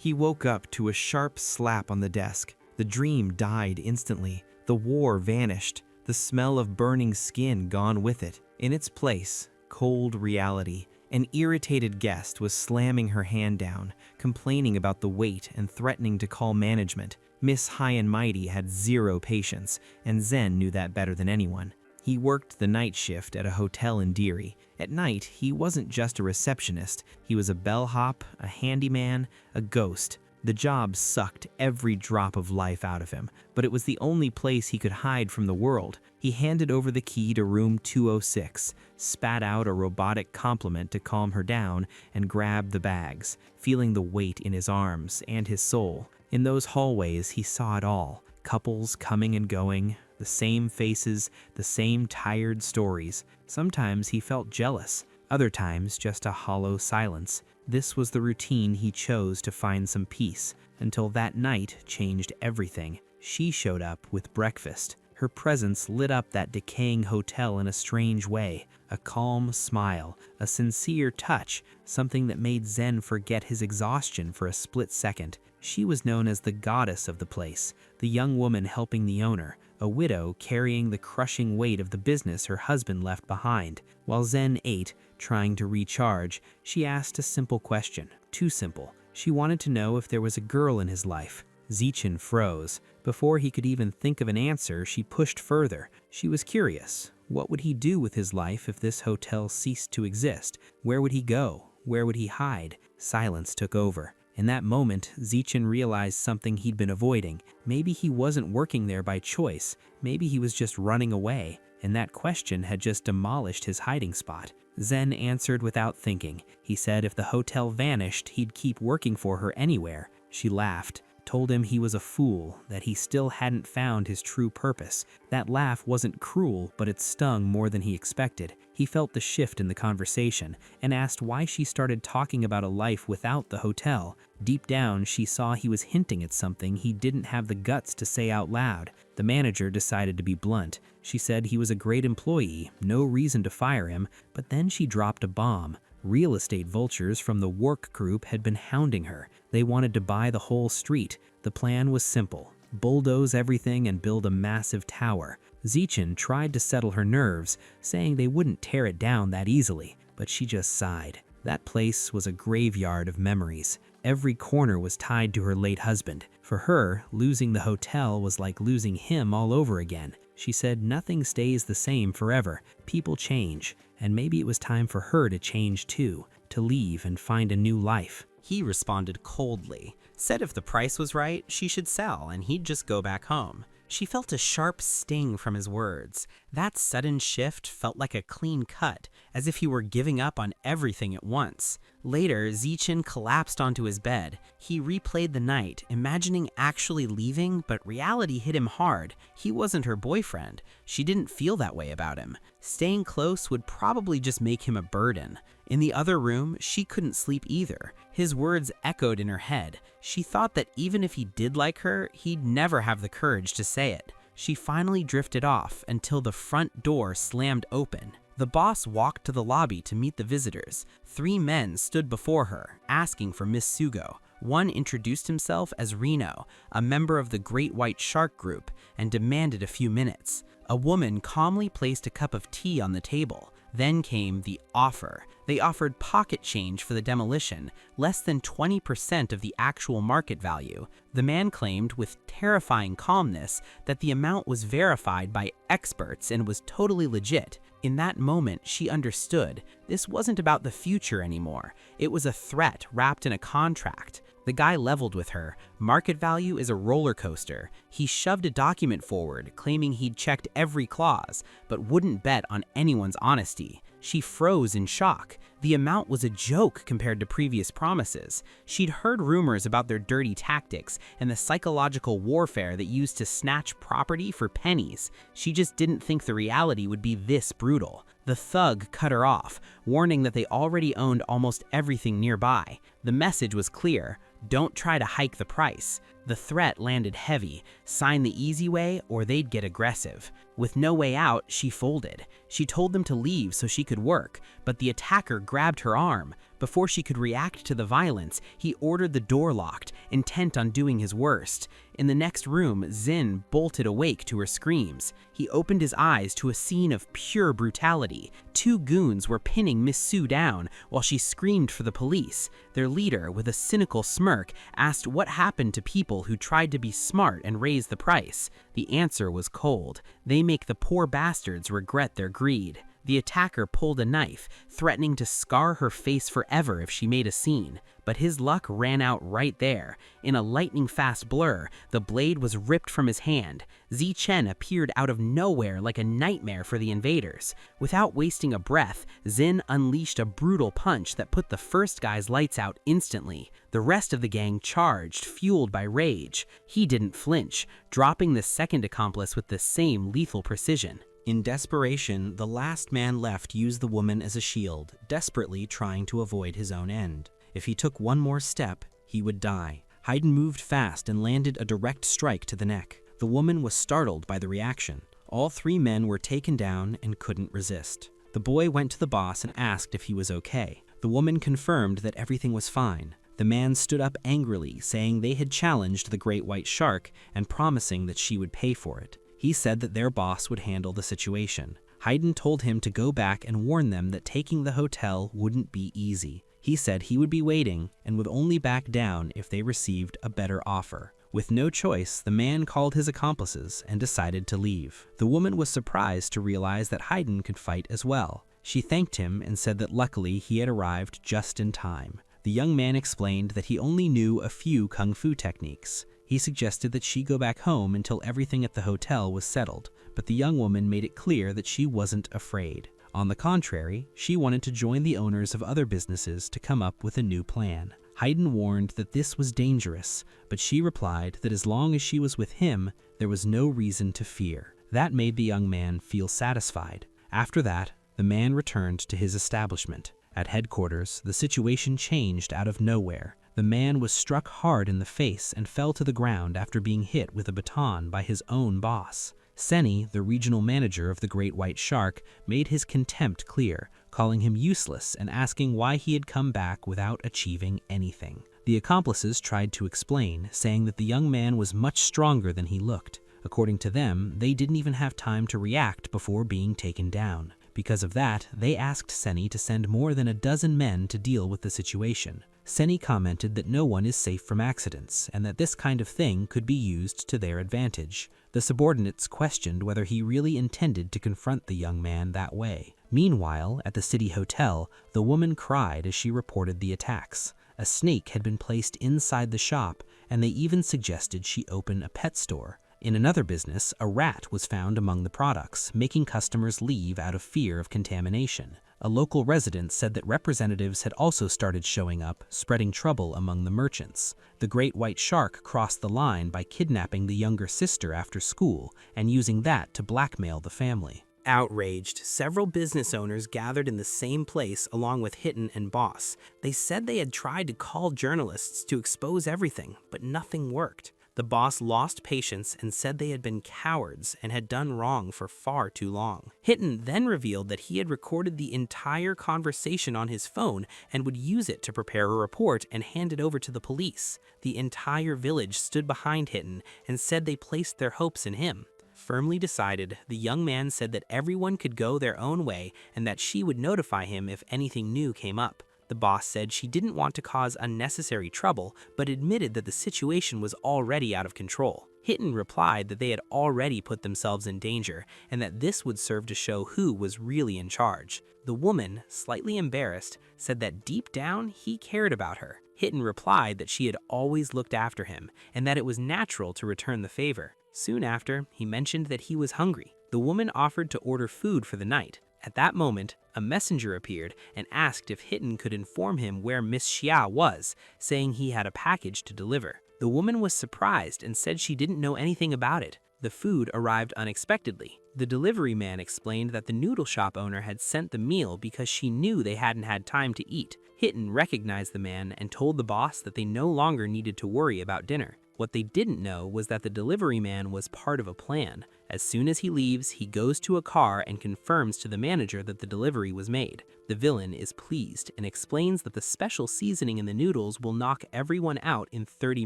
He woke up to a sharp slap on the desk. The dream died instantly. The war vanished, the smell of burning skin gone with it. In its place, cold reality. An irritated guest was slamming her hand down, complaining about the wait and threatening to call management. Miss High and Mighty had zero patience, and Zen knew that better than anyone. He worked the night shift at a hotel in Deary. At night, he wasn't just a receptionist. He was a bellhop, a handyman, a ghost. The job sucked every drop of life out of him, but it was the only place he could hide from the world. He handed over the key to room 206, spat out a robotic compliment to calm her down, and grabbed the bags, feeling the weight in his arms and his soul. In those hallways, he saw it all. Couples coming and going, the same faces, the same tired stories. Sometimes he felt jealous, other times just a hollow silence. This was the routine he chose to find some peace, until that night changed everything. She showed up with breakfast. Her presence lit up that decaying hotel in a strange way. A calm smile, a sincere touch, something that made Zen forget his exhaustion for a split second. She was known as the goddess of the place, the young woman helping the owner, a widow carrying the crushing weight of the business her husband left behind. While Zen ate, trying to recharge, she asked a simple question. Too simple. She wanted to know if there was a girl in his life. Zichin froze. Before he could even think of an answer, she pushed further. She was curious. What would he do with his life if this hotel ceased to exist? Where would he go? Where would he hide? Silence took over. In that moment, Zichin realized something he'd been avoiding. Maybe he wasn't working there by choice. Maybe he was just running away, and that question had just demolished his hiding spot. Zen answered without thinking. He said if the hotel vanished, he'd keep working for her anywhere. She laughed, told him he was a fool, that he still hadn't found his true purpose. That laugh wasn't cruel, but it stung more than he expected. He felt the shift in the conversation and asked why she started talking about a life without the hotel. Deep down, she saw he was hinting at something he didn't have the guts to say out loud. The manager decided to be blunt. She said he was a great employee, no reason to fire him, but then she dropped a bomb. Real estate vultures from the work group had been hounding her. They wanted to buy the whole street. The plan was simple: bulldoze everything and build a massive tower. Zichin tried to settle her nerves, saying they wouldn't tear it down that easily, but she just sighed. That place was a graveyard of memories. Every corner was tied to her late husband. For her, losing the hotel was like losing him all over again. She said nothing stays the same forever. People change, and maybe it was time for her to change too, to leave and find a new life. He responded coldly, said if the price was right, she should sell and he'd just go back home. She felt a sharp sting from his words. That sudden shift felt like a clean cut, as if he were giving up on everything at once. Later, Zichin collapsed onto his bed. He replayed the night, imagining actually leaving, but reality hit him hard. He wasn't her boyfriend. She didn't feel that way about him. Staying close would probably just make him a burden. In the other room, she couldn't sleep either. His words echoed in her head. She thought that even if he did like her, he'd never have the courage to say it. She finally drifted off until the front door slammed open. The boss walked to the lobby to meet the visitors. 3 men stood before her, asking for Miss Sugo. One introduced himself as Reno, a member of the Great White Shark Group, and demanded a few minutes. A woman calmly placed a cup of tea on the table. Then came the offer. They offered pocket change for the demolition, less than 20% of the actual market value. The man claimed with terrifying calmness that the amount was verified by experts and was totally legit. In that moment, she understood. This wasn't about the future anymore. It was a threat wrapped in a contract. The guy leveled with her. Market value is a roller coaster. He shoved a document forward, claiming he'd checked every clause, but wouldn't bet on anyone's honesty. She froze in shock. The amount was a joke compared to previous promises. She'd heard rumors about their dirty tactics and the psychological warfare that used to snatch property for pennies. She just didn't think the reality would be this brutal. The thug cut her off, warning that they already owned almost everything nearby. The message was clear: don't try to hike the price. The threat landed heavy: sign the easy way or they'd get aggressive. With no way out, she folded. She told them to leave so she could work, but the attacker grabbed her arm. Before she could react to the violence, he ordered the door locked, intent on doing his worst. In the next room, Zin bolted awake to her screams. He opened his eyes to a scene of pure brutality. 2 goons were pinning Miss Sue down while she screamed for the police. Their leader, with a cynical smirk, asked what happened to people who tried to be smart and raise the price. The answer was cold. They make the poor bastards regret their greed. The attacker pulled a knife, threatening to scar her face forever if she made a scene. But his luck ran out right there. In a lightning-fast blur, the blade was ripped from his hand. Zi Chen appeared out of nowhere like a nightmare for the invaders. Without wasting a breath, Zin unleashed a brutal punch that put the first guy's lights out instantly. The rest of the gang charged, fueled by rage. He didn't flinch, dropping the second accomplice with the same lethal precision. In desperation, the last man left used the woman as a shield, desperately trying to avoid his own end. If he took one more step, he would die. Haydn moved fast and landed a direct strike to the neck. The woman was startled by the reaction. All 3 men were taken down and couldn't resist. The boy went to the boss and asked if he was okay. The woman confirmed that everything was fine. The man stood up angrily, saying they had challenged the great white shark and promising that she would pay for it. He said that their boss would handle the situation. Haydn told him to go back and warn them that taking the hotel wouldn't be easy. He said he would be waiting and would only back down if they received a better offer. With no choice, the man called his accomplices and decided to leave. The woman was surprised to realize that Haydn could fight as well. She thanked him and said that luckily he had arrived just in time. The young man explained that he only knew a few kung fu techniques. He suggested that she go back home until everything at the hotel was settled, but the young woman made it clear that she wasn't afraid. On the contrary, she wanted to join the owners of other businesses to come up with a new plan. Haydn warned that this was dangerous, but she replied that as long as she was with him, there was no reason to fear. That made the young man feel satisfied. After that, the man returned to his establishment. At headquarters, the situation changed out of nowhere. The man was struck hard in the face and fell to the ground after being hit with a baton by his own boss. Senny, the regional manager of the Great White Shark, made his contempt clear, calling him useless and asking why he had come back without achieving anything. The accomplices tried to explain, saying that the young man was much stronger than he looked. According to them, they didn't even have time to react before being taken down. Because of that, they asked Senny to send more than a dozen men to deal with the situation. Senny commented that no one is safe from accidents, and that this kind of thing could be used to their advantage. The subordinates questioned whether he really intended to confront the young man that way. Meanwhile, at the city hotel, the woman cried as she reported the attacks. A snake had been placed inside the shop, and they even suggested she open a pet store. In another business, a rat was found among the products, making customers leave out of fear of contamination. A local resident said that representatives had also started showing up, spreading trouble among the merchants. The Great White Shark crossed the line by kidnapping the younger sister after school and using that to blackmail the family. Outraged, several business owners gathered in the same place along with Hitten and Boss. They said they had tried to call journalists to expose everything, but nothing worked. The boss lost patience and said they had been cowards and had done wrong for far too long. Hitten then revealed that he had recorded the entire conversation on his phone and would use it to prepare a report and hand it over to the police. The entire village stood behind Hitten and said they placed their hopes in him. Firmly decided, the young man said that everyone could go their own way and that she would notify him if anything new came up. The boss said she didn't want to cause unnecessary trouble, but admitted that the situation was already out of control. Hitten replied that they had already put themselves in danger, and that this would serve to show who was really in charge. The woman, slightly embarrassed, said that deep down he cared about her. Hitten replied that she had always looked after him, and that it was natural to return the favor. Soon after, he mentioned that he was hungry. The woman offered to order food for the night. At that moment, a messenger appeared and asked if Hitten could inform him where Miss Xia was, saying he had a package to deliver. The woman was surprised and said she didn't know anything about it. The food arrived unexpectedly. The delivery man explained that the noodle shop owner had sent the meal because she knew they hadn't had time to eat. Hitten recognized the man and told the boss that they no longer needed to worry about dinner. What they didn't know was that the delivery man was part of a plan. As soon as he leaves, he goes to a car and confirms to the manager that the delivery was made. The villain is pleased and explains that the special seasoning in the noodles will knock everyone out in 30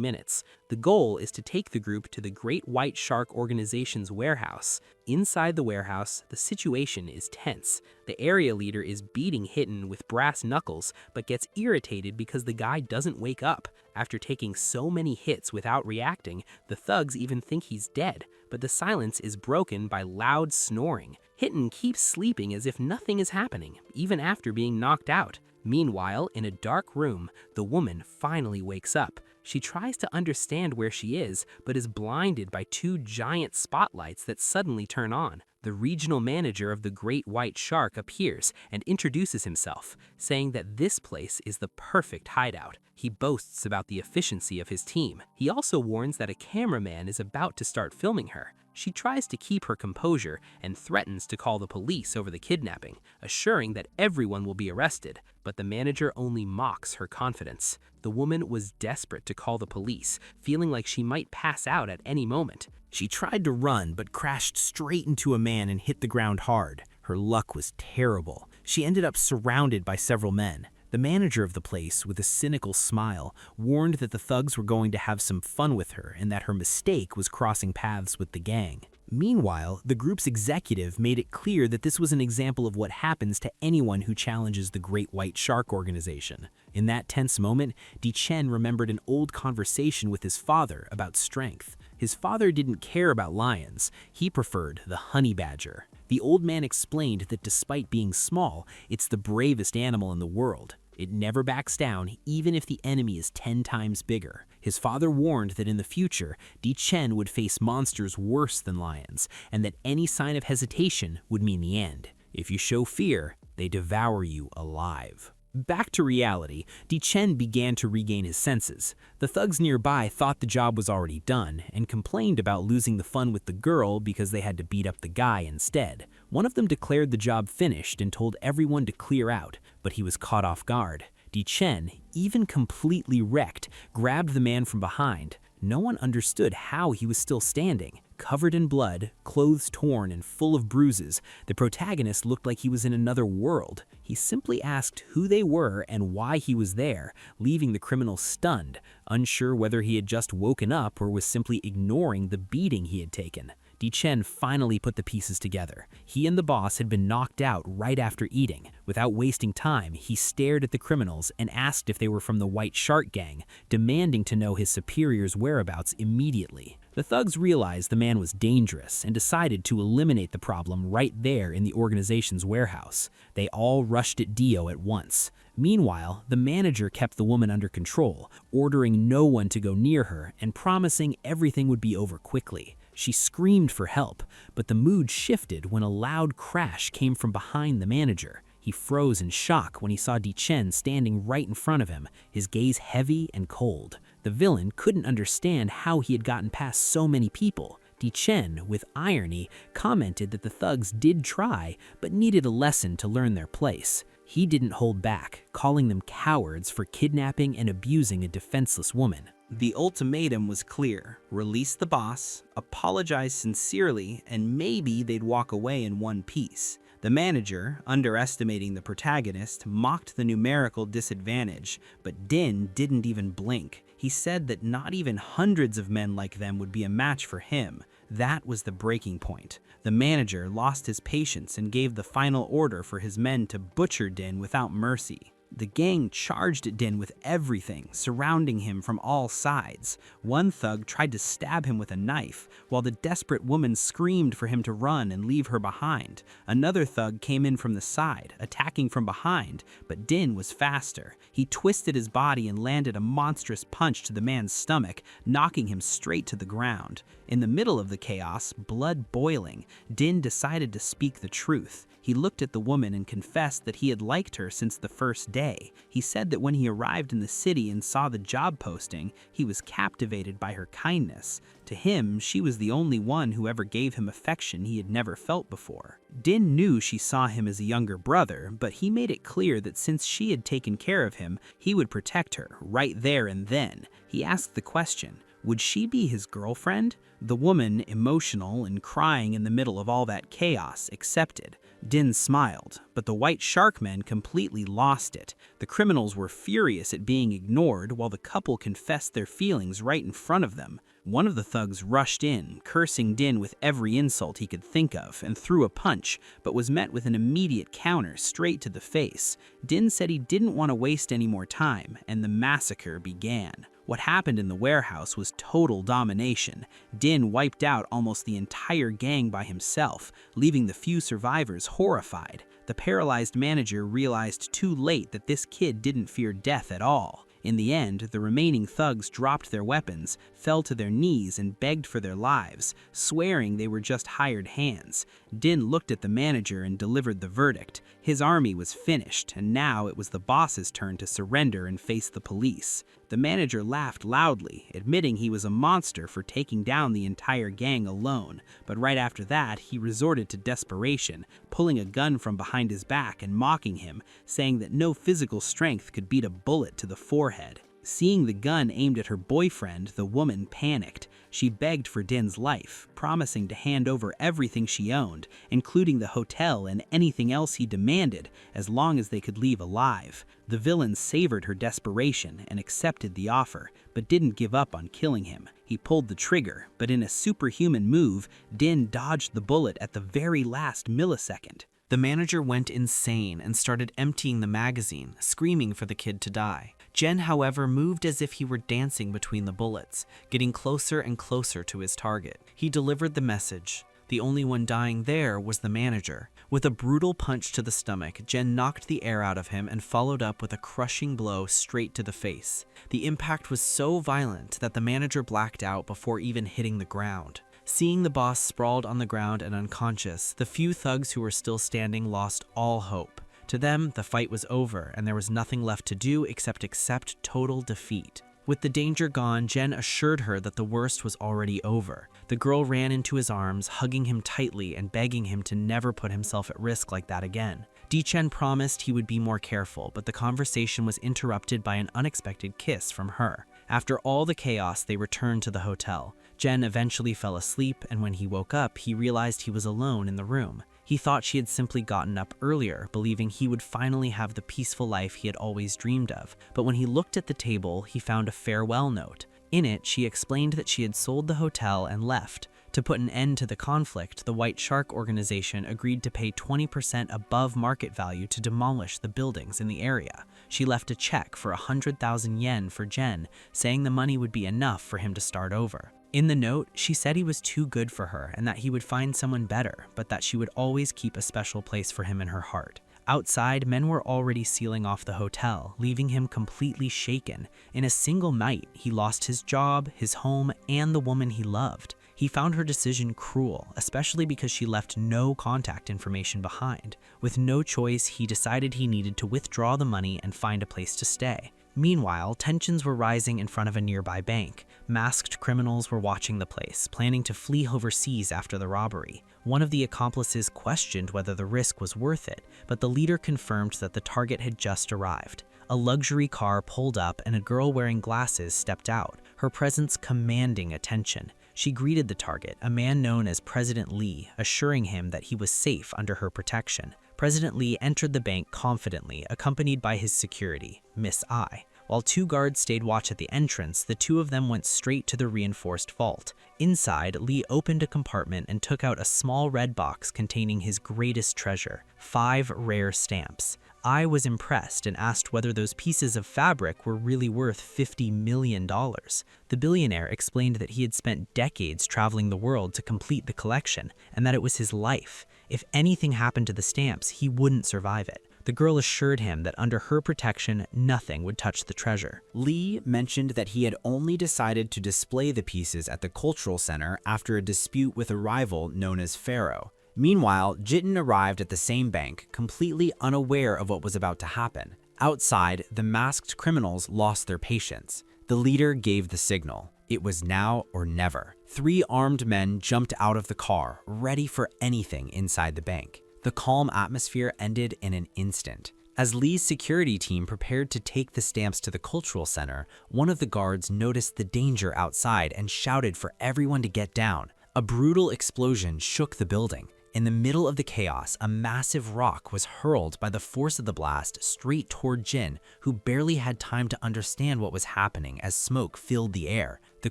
minutes. The goal is to take the group to the Great White Shark Organization's warehouse. Inside the warehouse, the situation is tense. The area leader is beating Hitten with brass knuckles, but gets irritated because the guy doesn't wake up. After taking so many hits without reacting, the thugs even think he's dead, but the silence is broken by loud snoring. Hitten keeps sleeping as if nothing is happening, even after being knocked out. Meanwhile, in a dark room, the woman finally wakes up. She tries to understand where she is, but is blinded by two giant spotlights that suddenly turn on. The regional manager of the Great White Shark appears and introduces himself, saying that this place is the perfect hideout. He boasts about the efficiency of his team. He also warns that a cameraman is about to start filming her. She tries to keep her composure and threatens to call the police over the kidnapping, assuring that everyone will be arrested, but the manager only mocks her confidence. The woman was desperate to call the police, feeling like she might pass out at any moment. She tried to run but crashed straight into a man and hit the ground hard. Her luck was terrible. She ended up surrounded by several men. The manager of the place, with a cynical smile, warned that the thugs were going to have some fun with her and that her mistake was crossing paths with the gang. Meanwhile, the group's executive made it clear that this was an example of what happens to anyone who challenges the Great White Shark Organization. In that tense moment, Di-Chen remembered an old conversation with his father about strength. His father didn't care about lions. He preferred the honey badger. The old man explained that despite being small, it's the bravest animal in the world. It never backs down, even if the enemy is 10 times bigger. His father warned that in the future, Di-Chen would face monsters worse than lions, and that any sign of hesitation would mean the end. If you show fear, they devour you alive. Back to reality, Di-Chen began to regain his senses. The thugs nearby thought the job was already done and complained about losing the fun with the girl because they had to beat up the guy instead. One of them declared the job finished and told everyone to clear out, but he was caught off guard. Di-Chen, even completely wrecked, grabbed the man from behind. No one understood how he was still standing. Covered in blood, clothes torn and full of bruises, the protagonist looked like he was in another world. He simply asked who they were and why he was there, leaving the criminal stunned, unsure whether he had just woken up or was simply ignoring the beating he had taken. Di-Chen finally put the pieces together. He and the boss had been knocked out right after eating. Without wasting time, he stared at the criminals and asked if they were from the White Shark Gang, demanding to know his superior's whereabouts immediately. The thugs realized the man was dangerous and decided to eliminate the problem right there in the organization's warehouse. They all rushed at Dio at once. Meanwhile, the manager kept the woman under control, ordering no one to go near her and promising everything would be over quickly. She screamed for help, but the mood shifted when a loud crash came from behind the manager. He froze in shock when he saw Di-Chen standing right in front of him, his gaze heavy and cold. The villain couldn't understand how he had gotten past so many people. Di-Chen, with irony, commented that the thugs did try, but needed a lesson to learn their place. He didn't hold back, calling them cowards for kidnapping and abusing a defenseless woman. The ultimatum was clear: release the boss, apologize sincerely, and maybe they'd walk away in one piece. The manager, underestimating the protagonist, mocked the numerical disadvantage, but Din didn't even blink. He said that not even hundreds of men like them would be a match for him. That was the breaking point. The manager lost his patience and gave the final order for his men to butcher Din without mercy. The gang charged at Din with everything, surrounding him from all sides. One thug tried to stab him with a knife, while the desperate woman screamed for him to run and leave her behind. Another thug came in from the side, attacking from behind, but Din was faster. He twisted his body and landed a monstrous punch to the man's stomach, knocking him straight to the ground. In the middle of the chaos, blood boiling, Din decided to speak the truth. He looked at the woman and confessed that he had liked her since the first day. He said that when he arrived in the city and saw the job posting, he was captivated by her kindness. To him, she was the only one who ever gave him affection he had never felt before. Din knew she saw him as a younger brother, but he made it clear that since she had taken care of him, he would protect her right there and then. He asked the question, Would she be his girlfriend? The woman, emotional and crying in the middle of all that chaos, accepted. Din smiled, but the white shark men completely lost it. The criminals were furious at being ignored while the couple confessed their feelings right in front of them. One of the thugs rushed in, cursing Din with every insult he could think of, and threw a punch, but was met with an immediate counter straight to the face. Din said he didn't want to waste any more time, and the massacre began. What happened in the warehouse was total domination. Din wiped out almost the entire gang by himself, leaving the few survivors horrified. The paralyzed manager realized too late that this kid didn't fear death at all. In the end, the remaining thugs dropped their weapons, fell to their knees, and begged for their lives, swearing they were just hired hands. Din looked at the manager and delivered the verdict. His army was finished, and now it was the boss's turn to surrender and face the police. The manager laughed loudly, admitting he was a monster for taking down the entire gang alone, but right after that, he resorted to desperation, pulling a gun from behind his back and mocking him, saying that no physical strength could beat a bullet to the forehead. Seeing the gun aimed at her boyfriend, the woman panicked. She begged for Din's life, promising to hand over everything she owned, including the hotel and anything else he demanded, as long as they could leave alive. The villain savored her desperation and accepted the offer, but didn't give up on killing him. He pulled the trigger, but in a superhuman move, Din dodged the bullet at the very last millisecond. The manager went insane and started emptying the magazine, screaming for the kid to die. Jen, however, moved as if he were dancing between the bullets, getting closer and closer to his target. He delivered the message. The only one dying there was the manager. With a brutal punch to the stomach, Jen knocked the air out of him and followed up with a crushing blow straight to the face. The impact was so violent that the manager blacked out before even hitting the ground. Seeing the boss sprawled on the ground and unconscious, the few thugs who were still standing lost all hope. To them, the fight was over, and there was nothing left to do except accept total defeat. With the danger gone, Jen assured her that the worst was already over. The girl ran into his arms, hugging him tightly and begging him to never put himself at risk like that again. Di-Chen promised he would be more careful, but the conversation was interrupted by an unexpected kiss from her. After all the chaos, they returned to the hotel. Jen eventually fell asleep, and when he woke up, he realized he was alone in the room. He thought she had simply gotten up earlier, believing he would finally have the peaceful life he had always dreamed of. But when he looked at the table, he found a farewell note. In it, she explained that she had sold the hotel and left. To put an end to the conflict, the White Shark organization agreed to pay 20% above market value to demolish the buildings in the area. She left a check for 100,000 yen for Jen, saying the money would be enough for him to start over. In the note, she said he was too good for her and that he would find someone better, but that she would always keep a special place for him in her heart. Outside, men were already sealing off the hotel, leaving him completely shaken. In a single night, he lost his job, his home, and the woman he loved. He found her decision cruel, especially because she left no contact information behind. With no choice, he decided he needed to withdraw the money and find a place to stay. Meanwhile, tensions were rising in front of a nearby bank. Masked criminals were watching the place, planning to flee overseas after the robbery. One of the accomplices questioned whether the risk was worth it, but the leader confirmed that the target had just arrived. A luxury car pulled up and a girl wearing glasses stepped out, her presence commanding attention. She greeted the target, a man known as President Lee, assuring him that he was safe under her protection. President Lee entered the bank confidently, accompanied by his security, Miss I. While two guards stayed watch at the entrance, the two of them went straight to the reinforced vault. Inside, Lee opened a compartment and took out a small red box containing his greatest treasure, 5 rare stamps. I was impressed and asked whether those pieces of fabric were really worth $50 million. The billionaire explained that he had spent decades traveling the world to complete the collection, and that it was his life. If anything happened to the stamps, he wouldn't survive it. The girl assured him that under her protection, nothing would touch the treasure. Lee mentioned that he had only decided to display the pieces at the cultural center after a dispute with a rival known as Pharaoh. Meanwhile, Jitten arrived at the same bank, completely unaware of what was about to happen. Outside, the masked criminals lost their patience. The leader gave the signal. It was now or never. 3 armed men jumped out of the car, ready for anything inside the bank. The calm atmosphere ended in an instant. As Lee's security team prepared to take the stamps to the cultural center, one of the guards noticed the danger outside and shouted for everyone to get down. A brutal explosion shook the building. In the middle of the chaos, a massive rock was hurled by the force of the blast straight toward Jin, who barely had time to understand what was happening as smoke filled the air. The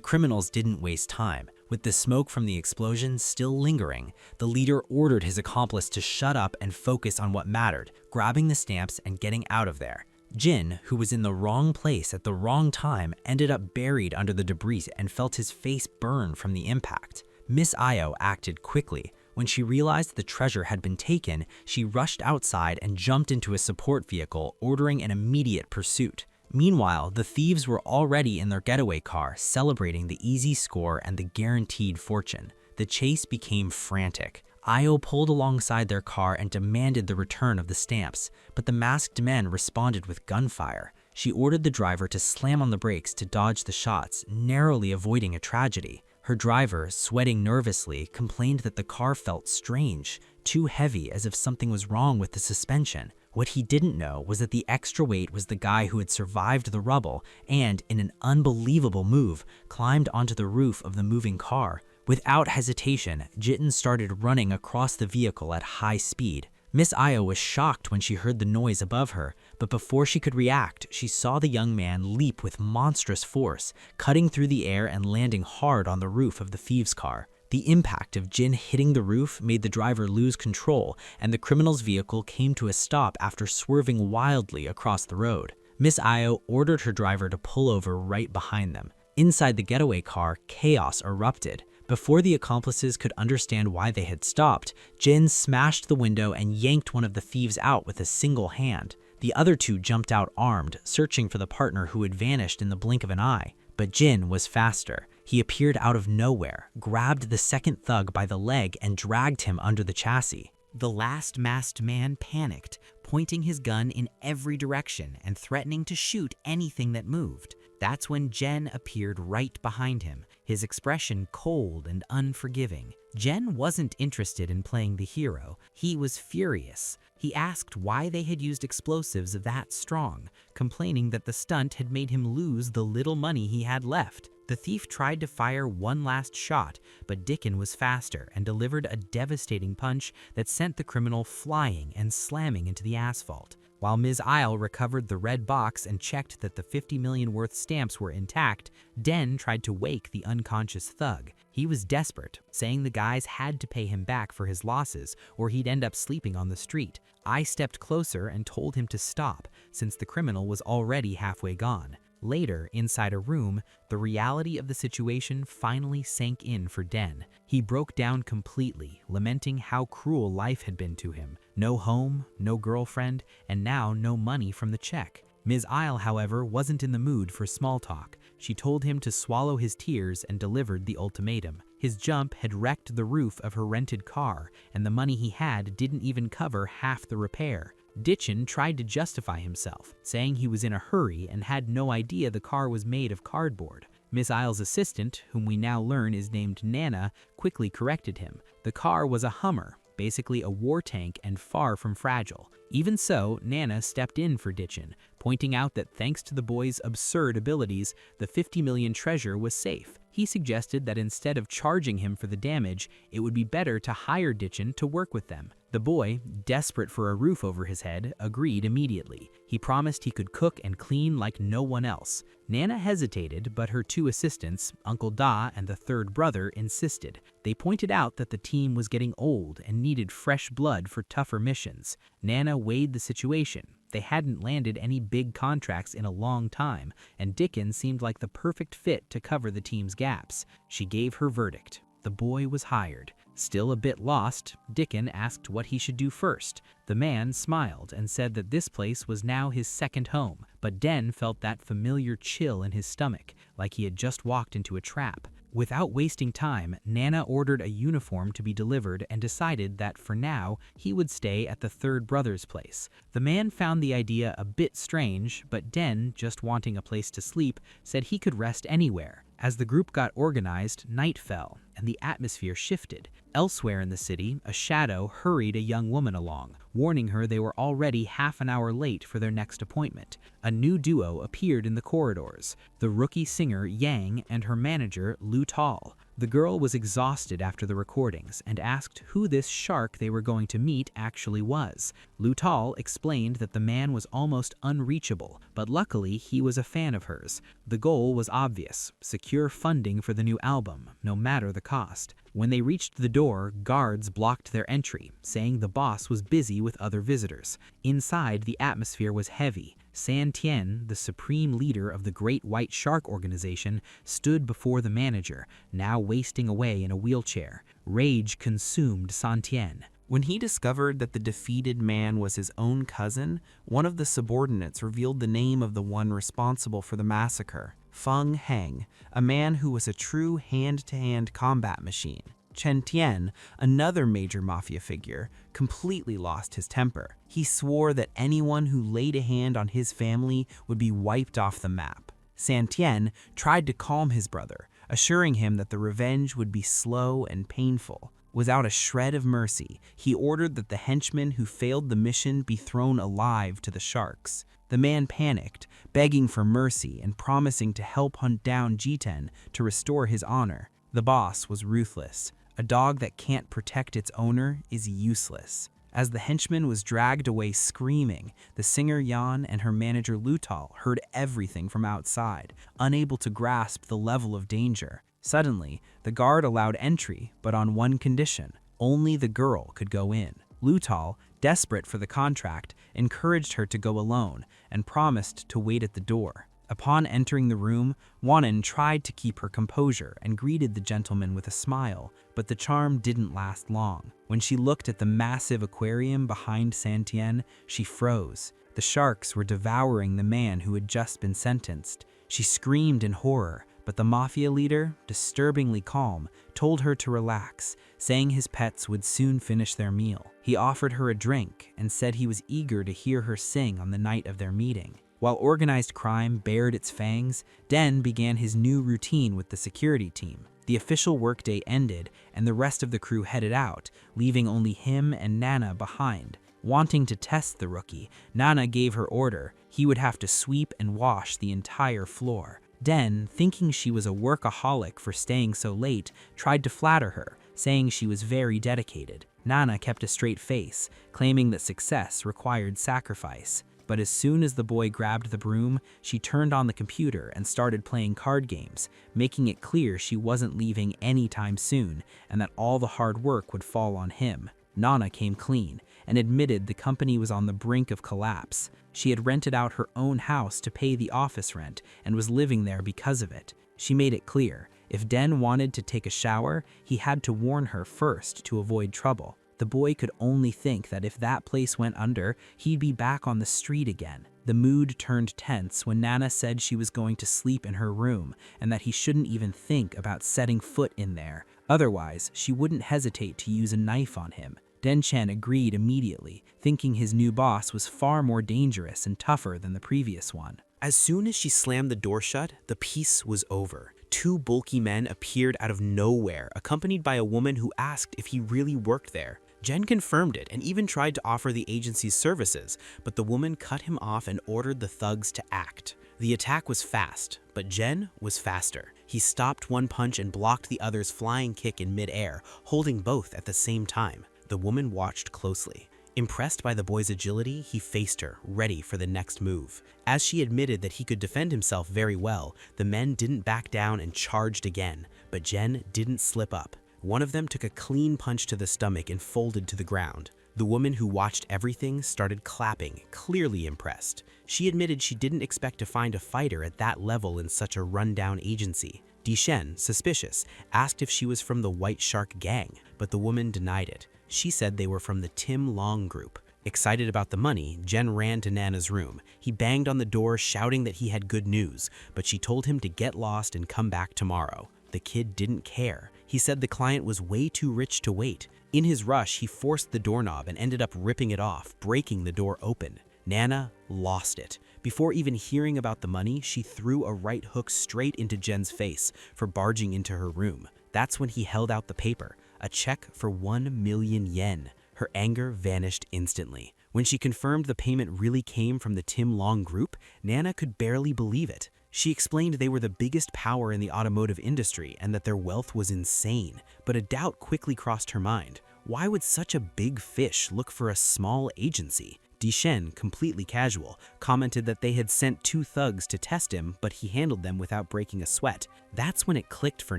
criminals didn't waste time. With the smoke from the explosion still lingering, the leader ordered his accomplice to shut up and focus on what mattered, grabbing the stamps and getting out of there. Jin, who was in the wrong place at the wrong time, ended up buried under the debris and felt his face burn from the impact. Miss Io acted quickly. When she realized the treasure had been taken, she rushed outside and jumped into a support vehicle, ordering an immediate pursuit. Meanwhile, the thieves were already in their getaway car, celebrating the easy score and the guaranteed fortune. The chase became frantic. Io pulled alongside their car and demanded the return of the stamps, but the masked men responded with gunfire. She ordered the driver to slam on the brakes to dodge the shots, narrowly avoiding a tragedy. Her driver, sweating nervously, complained that the car felt strange, too heavy, as if something was wrong with the suspension. What he didn't know was that the extra weight was the guy who had survived the rubble and, in an unbelievable move, climbed onto the roof of the moving car. Without hesitation, Jitten started running across the vehicle at high speed. Miss Io was shocked when she heard the noise above her, but before she could react, she saw the young man leap with monstrous force, cutting through the air and landing hard on the roof of the thieves' car. The impact of Jin hitting the roof made the driver lose control, and the criminal's vehicle came to a stop after swerving wildly across the road. Miss Io ordered her driver to pull over right behind them. Inside the getaway car, chaos erupted. Before the accomplices could understand why they had stopped, Jin smashed the window and yanked one of the thieves out with a single hand. The other two jumped out armed, searching for the partner who had vanished in the blink of an eye. But Jin was faster. He appeared out of nowhere, grabbed the second thug by the leg and dragged him under the chassis. The last masked man panicked, pointing his gun in every direction and threatening to shoot anything that moved. That's when Jen appeared right behind him, his expression cold and unforgiving. Jen wasn't interested in playing the hero. He was furious. He asked why they had used explosives that strong, complaining that the stunt had made him lose the little money he had left. The thief tried to fire one last shot, but Dickon was faster and delivered a devastating punch that sent the criminal flying and slamming into the asphalt. While Ms. Isle recovered the red box and checked that the 50 million worth stamps were intact, Den tried to wake the unconscious thug. He was desperate, saying the guys had to pay him back for his losses or he'd end up sleeping on the street. I stepped closer and told him to stop, since the criminal was already halfway gone. Later, inside a room, the reality of the situation finally sank in for Den. He broke down completely, lamenting how cruel life had been to him. No home, no girlfriend, and now no money from the check. Ms. Isle, however, wasn't in the mood for small talk. She told him to swallow his tears and delivered the ultimatum. His jump had wrecked the roof of her rented car, and the money he had didn't even cover half the repair. Ditchin tried to justify himself, saying he was in a hurry and had no idea the car was made of cardboard. Miss Isle's assistant, whom we now learn is named Nana, quickly corrected him. The car was a Hummer, basically a war tank and far from fragile. Even so, Nana stepped in for Ditchin, pointing out that thanks to the boy's absurd abilities, the 50 million treasure was safe. He suggested that instead of charging him for the damage, it would be better to hire Ditchin to work with them. The boy, desperate for a roof over his head, agreed immediately. He promised he could cook and clean like no one else. Nana hesitated, but her two assistants, Uncle Da and the third brother, insisted. They pointed out that the team was getting old and needed fresh blood for tougher missions. Nana weighed the situation. They hadn't landed any big contracts in a long time, and Dickon seemed like the perfect fit to cover the team's gaps. She gave her verdict. The boy was hired. Still a bit lost, Dickon asked what he should do first. The man smiled and said that this place was now his second home, but Den felt that familiar chill in his stomach, like he had just walked into a trap. Without wasting time, Nana ordered a uniform to be delivered and decided that for now, he would stay at the third brother's place. The man found the idea a bit strange, but Den, just wanting a place to sleep, said he could rest anywhere. As the group got organized, night fell, and the atmosphere shifted. Elsewhere in the city, a shadow hurried a young woman along. warning her they were already half an hour late for their next appointment. A new duo appeared in the corridors, the rookie singer Yang and her manager Lu Tal. The girl was exhausted after the recordings and asked who this shark they were going to meet actually was. Lu Tal explained that the man was almost unreachable, but luckily he was a fan of hers. The goal was obvious: secure funding for the new album, no matter the cost. When they reached the door, guards blocked their entry, saying the boss was busy with other visitors. Inside, the atmosphere was heavy. San Tien, the supreme leader of the Great White Shark Organization, stood before the manager, now wasting away in a wheelchair. Rage consumed San Tien. When he discovered that the defeated man was his own cousin, one of the subordinates revealed the name of the one responsible for the massacre: Feng Heng, a man who was a true hand-to-hand combat machine. Chen Tian, another major mafia figure, completely lost his temper. He swore that anyone who laid a hand on his family would be wiped off the map. San Tien tried to calm his brother, assuring him that the revenge would be slow and painful. Without a shred of mercy, he ordered that the henchman who failed the mission be thrown alive to the sharks. The man panicked, begging for mercy and promising to help hunt down Jiten to restore his honor. The boss was ruthless. A dog that can't protect its owner is useless. As the henchman was dragged away screaming, the singer Yan and her manager Lutal heard everything from outside, unable to grasp the level of danger. Suddenly, the guard allowed entry, but on one condition: only the girl could go in. Lutal, desperate for the contract, encouraged her to go alone and promised to wait at the door. Upon entering the room, Wanan tried to keep her composure and greeted the gentleman with a smile, but the charm didn't last long. When she looked at the massive aquarium behind San Tien, she froze. The sharks were devouring the man who had just been sentenced. She screamed in horror, but the mafia leader, disturbingly calm, told her to relax, saying his pets would soon finish their meal. He offered her a drink and said he was eager to hear her sing on the night of their meeting. While organized crime bared its fangs, Den began his new routine with the security team. The official workday ended, and the rest of the crew headed out, leaving only him and Nana behind. Wanting to test the rookie, Nana gave her order: he would have to sweep and wash the entire floor. Den, thinking she was a workaholic for staying so late, tried to flatter her, saying she was very dedicated. Nana kept a straight face, claiming that success required sacrifice. But as soon as the boy grabbed the broom, she turned on the computer and started playing card games, making it clear she wasn't leaving anytime soon and that all the hard work would fall on him. Nana came clean and admitted the company was on the brink of collapse. She had rented out her own house to pay the office rent and was living there because of it. She made it clear, if Den wanted to take a shower, he had to warn her first to avoid trouble. The boy could only think that if that place went under, he'd be back on the street again. The mood turned tense when Nana said she was going to sleep in her room and that he shouldn't even think about setting foot in there. Otherwise, she wouldn't hesitate to use a knife on him. Den Chen agreed immediately, thinking his new boss was far more dangerous and tougher than the previous one. As soon as she slammed the door shut, the piece was over. Two bulky men appeared out of nowhere, accompanied by a woman who asked if he really worked there. Jen confirmed it and even tried to offer the agency's services, but the woman cut him off and ordered the thugs to act. The attack was fast, but Jen was faster. He stopped one punch and blocked the other's flying kick in midair, holding both at the same time. The woman watched closely. Impressed by the boy's agility, he faced her, ready for the next move. As she admitted that he could defend himself very well, the men didn't back down and charged again, but Jen didn't slip up. One of them took a clean punch to the stomach and folded to the ground. The woman who watched everything started clapping, clearly impressed. She admitted she didn't expect to find a fighter at that level in such a rundown agency. Dishen, suspicious, asked if she was from the White Shark gang, but the woman denied it. She said they were from the Tim Long group. Excited about the money, Jen ran to Nana's room. He banged on the door, shouting that he had good news, but she told him to get lost and come back tomorrow. The kid didn't care. He said the client was way too rich to wait. In his rush, he forced the doorknob and ended up ripping it off, breaking the door open. Nana lost it. Before even hearing about the money, she threw a right hook straight into Jen's face for barging into her room. That's when he held out the paper, a check for 1 million yen. Her anger vanished instantly. When she confirmed the payment really came from the Tim Long Group, Nana could barely believe it. She explained they were the biggest power in the automotive industry and that their wealth was insane, but a doubt quickly crossed her mind. Why would such a big fish look for a small agency? Dishen, completely casual, commented that they had sent 2 thugs to test him, but he handled them without breaking a sweat. That's when it clicked for